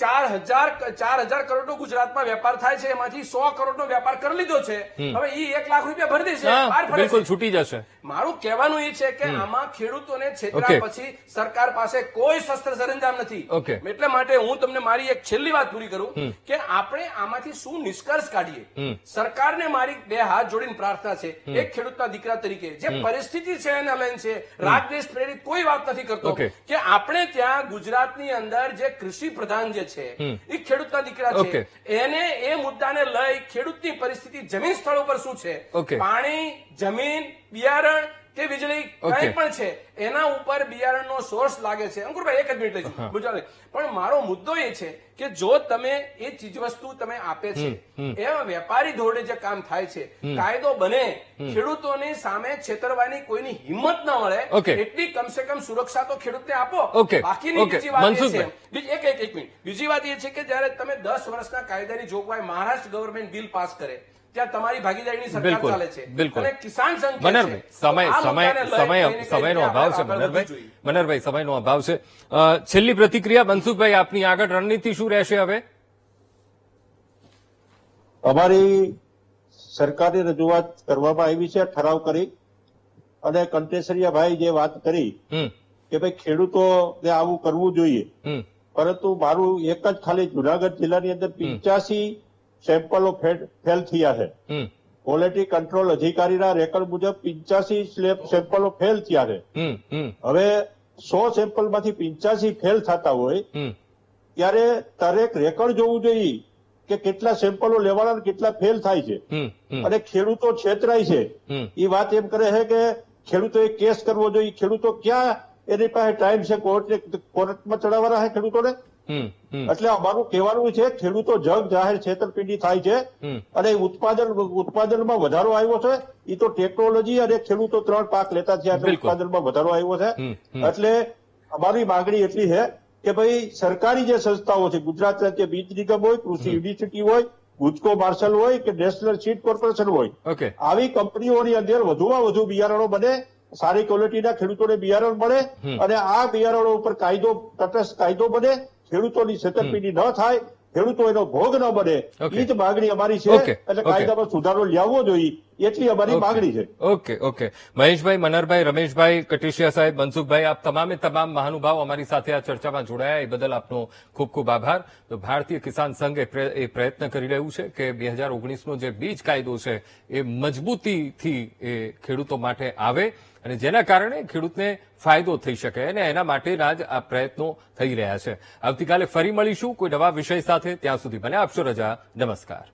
4,000 કરોડનો ગુજરાતમાં વેપાર થાય છે, એમાંથી 100 કરોડનો વેપાર કરી લીધો છે. હવે એ 1 લાખ રૂપિયા ભરી દેશે, બિલકુલ છૂટી જશે. મારું કહેવાનું એ છે કે આમાં ખેડૂતોને છેતર્યા પછી સરકાર પાસે કોઈ શસ્ત્ર સરંજામ નથી. એટલે માટે હું તમને મારી એક છેલ્લી વાત પૂરી કરું કે આપણે આમાંથી શું નિષ્કર્ષ કાઢીએ. સરકારને મારી 2 હાથ જોડીને પ્રાર્થના છે, એક ખેડૂતના દીકરા તરીકે, જે પરિસ્થિતિ છે એને લઈને છે, રાગદ્વેષ પ્રેરિત કોઈ વાત નથી કરતો, કે આપણે ત્યાં ગુજરાતની અંદર જે કૃષિ પ્રધાન જે છે એ ખેડૂતના દીકરા છે, એને એ મુદ્દાને લઈ ખેડૂતની પરિસ્થિતિ જમીન સ્થળ ઉપર શું છે, પાણી, જમીન, બિયારણ કે વીજળી કઈ પણ છે, એના ઉપર બિયારણનો સોર્સ લાગે છે. અંકુરભાઈ, એક જ મિનિટ લેજો ગુજરાત. પણ મારો મુદ્દો એ છે કે જો તમે એ ચીજવસ્તુ તમે આપે છે, એમાં વેપારી ધોરણે જે કામ થાય છે, કાયદો બને, ખેડૂતોની સામે છેતરવાની કોઈની હિંમત ના મળે, એટલી કમસે કમ સુરક્ષા તો ખેડૂતને આપો. બાકીની બીજી વાત એ છે, એક મિનિટ, બીજી વાત એ છે કે જયારે તમે 10 વર્ષના કાયદાની જોગવાઈ મહારાષ્ટ્ર ગવર્મેન્ટ બિલ પાસ કરે, ત્યાં તમારી ભાગીદારીની સરકાર બિલકુલ, ચાલે છે બિલકુલ. અને કિસાન સંઘ જે મનહરભાઈ, છે, તો આ મુદ્દાને લઈને સમયનો અભાવ છે આપણે આગળ વધવું મનહરભાઈ. જોઈએ. મનહરભાઈ, સમયનો અભાવ છે. છેલ્લી પ્રતિક્રિયા મનસુખભાઈ, આપની આગળ રણનીતિ શું રહેશે હવે? અમારી સરકારની રજૂઆત કરવામાં આવી છે, ઠરાવ કરી, અને કંટેસરિયાભાઈ જે વાત કરી હમ કે ભાઈ ખેડૂતોને આવું કરવું જોઈએ, હમ પરંતુ મારું એક જ ખાલી જુનાગઢ જિલ્લાની અંદર 85 સેમ્પલો ફેલ થયા છે. હમ ક્વોલિટી કંટ્રોલ અધિકારીના રેકર્ડ મુજબ 85 સેમ્પલો ફેલ થયા છે. હમ હમ હવે 100 સેમ્પલમાંથી 85 ફેલ થતા હોય હમ ત્યારે દરેક રેકર્ડ જોવું જોઈએ કે કેટલા સેમ્પલો લેવાના અને કેટલા ફેલ થાય છે. હમ હમ અને ખેડૂતો છેતરાય છે. હમ એ વાત એમ કરે છે કે ખેડૂતોએ કેસ કરવો જોઈએ. ખેડૂતો ક્યાં એની પાસે ટાઈમ છે કોર્ટમાં ચડાવવાના છે ખેડૂતોને? હમ હમ એટલે અમારું કહેવાનું છે ખેડૂતો જગ જાહેર છેતરપિંડી થાય છે. હમ. અને ઉત્પાદનમાં વધારો આવ્યો છે. એ તો ટેકનોલોજી અને ખેડૂતો 3 પાક લેતા થયા એટલે બિલકુલ. ઉત્પાદનમાં વધારો આવ્યો છે. હમ, હમ. એટલે અમારી માંગણી એટલી છે કે ભાઈ સરકારી જે સંસ્થાઓ છે, ગુજરાત રાજ્ય બીજ નિગમ હોય, કૃષિ યુનિવર્સિટી હોય, ગુજકો માર્શલ હોય કે નેશનલ સીડ કોર્પોરેશન હોય, ઓકે. આવી કંપનીઓની અંદર વધુમાં વધુ બિયારણો બને, સારી ક્વોલિટીના ખેડૂતોને બિયારણ મળે, અને આ બિયારણો ઉપર તટસ્થ કાયદો બને, ખેડૂતોની છેતરપિંડી ન થાય, ખેડૂતો એનો ભોગ ન બને, ઓકે. એ જ માંગણી અમારી છે. ઓકે, એટલે ઓકે. કાયદામાં સુધારો લાવવો જોઈએ, એટલી અમારી માંગણી છે. Okay okay. મહેશભાઈ, મનહરભાઈ, રમેશભાઈ, કટેશિયા સાહેબ, મનસુખભાઈ, આપ તમામે તમામ મહાનુભાવ અમારી સાથે આ ચર્ચામાં જોડાયા, એ બદલ આપનો ખૂબ ખૂબ આભાર. તો ભારતીય કિસાન સંઘ એ પ્રયત્ન કરી રહ્યું છે કે 2019નો જે બીજ કાયદો છે એ મજબૂતીથી એ ખેડૂતો માટે આવે અને જેના કારણે ખેડૂતને ફાયદો થઈ શકે, અને એના માટેના જ આ પ્રયત્નો થઈ રહ્યા છે. આવતીકાલે ફરી મળીશું કોઈ નવા વિષય સાથે. ત્યાં સુધી મને આપશો રજા. નમસ્કાર.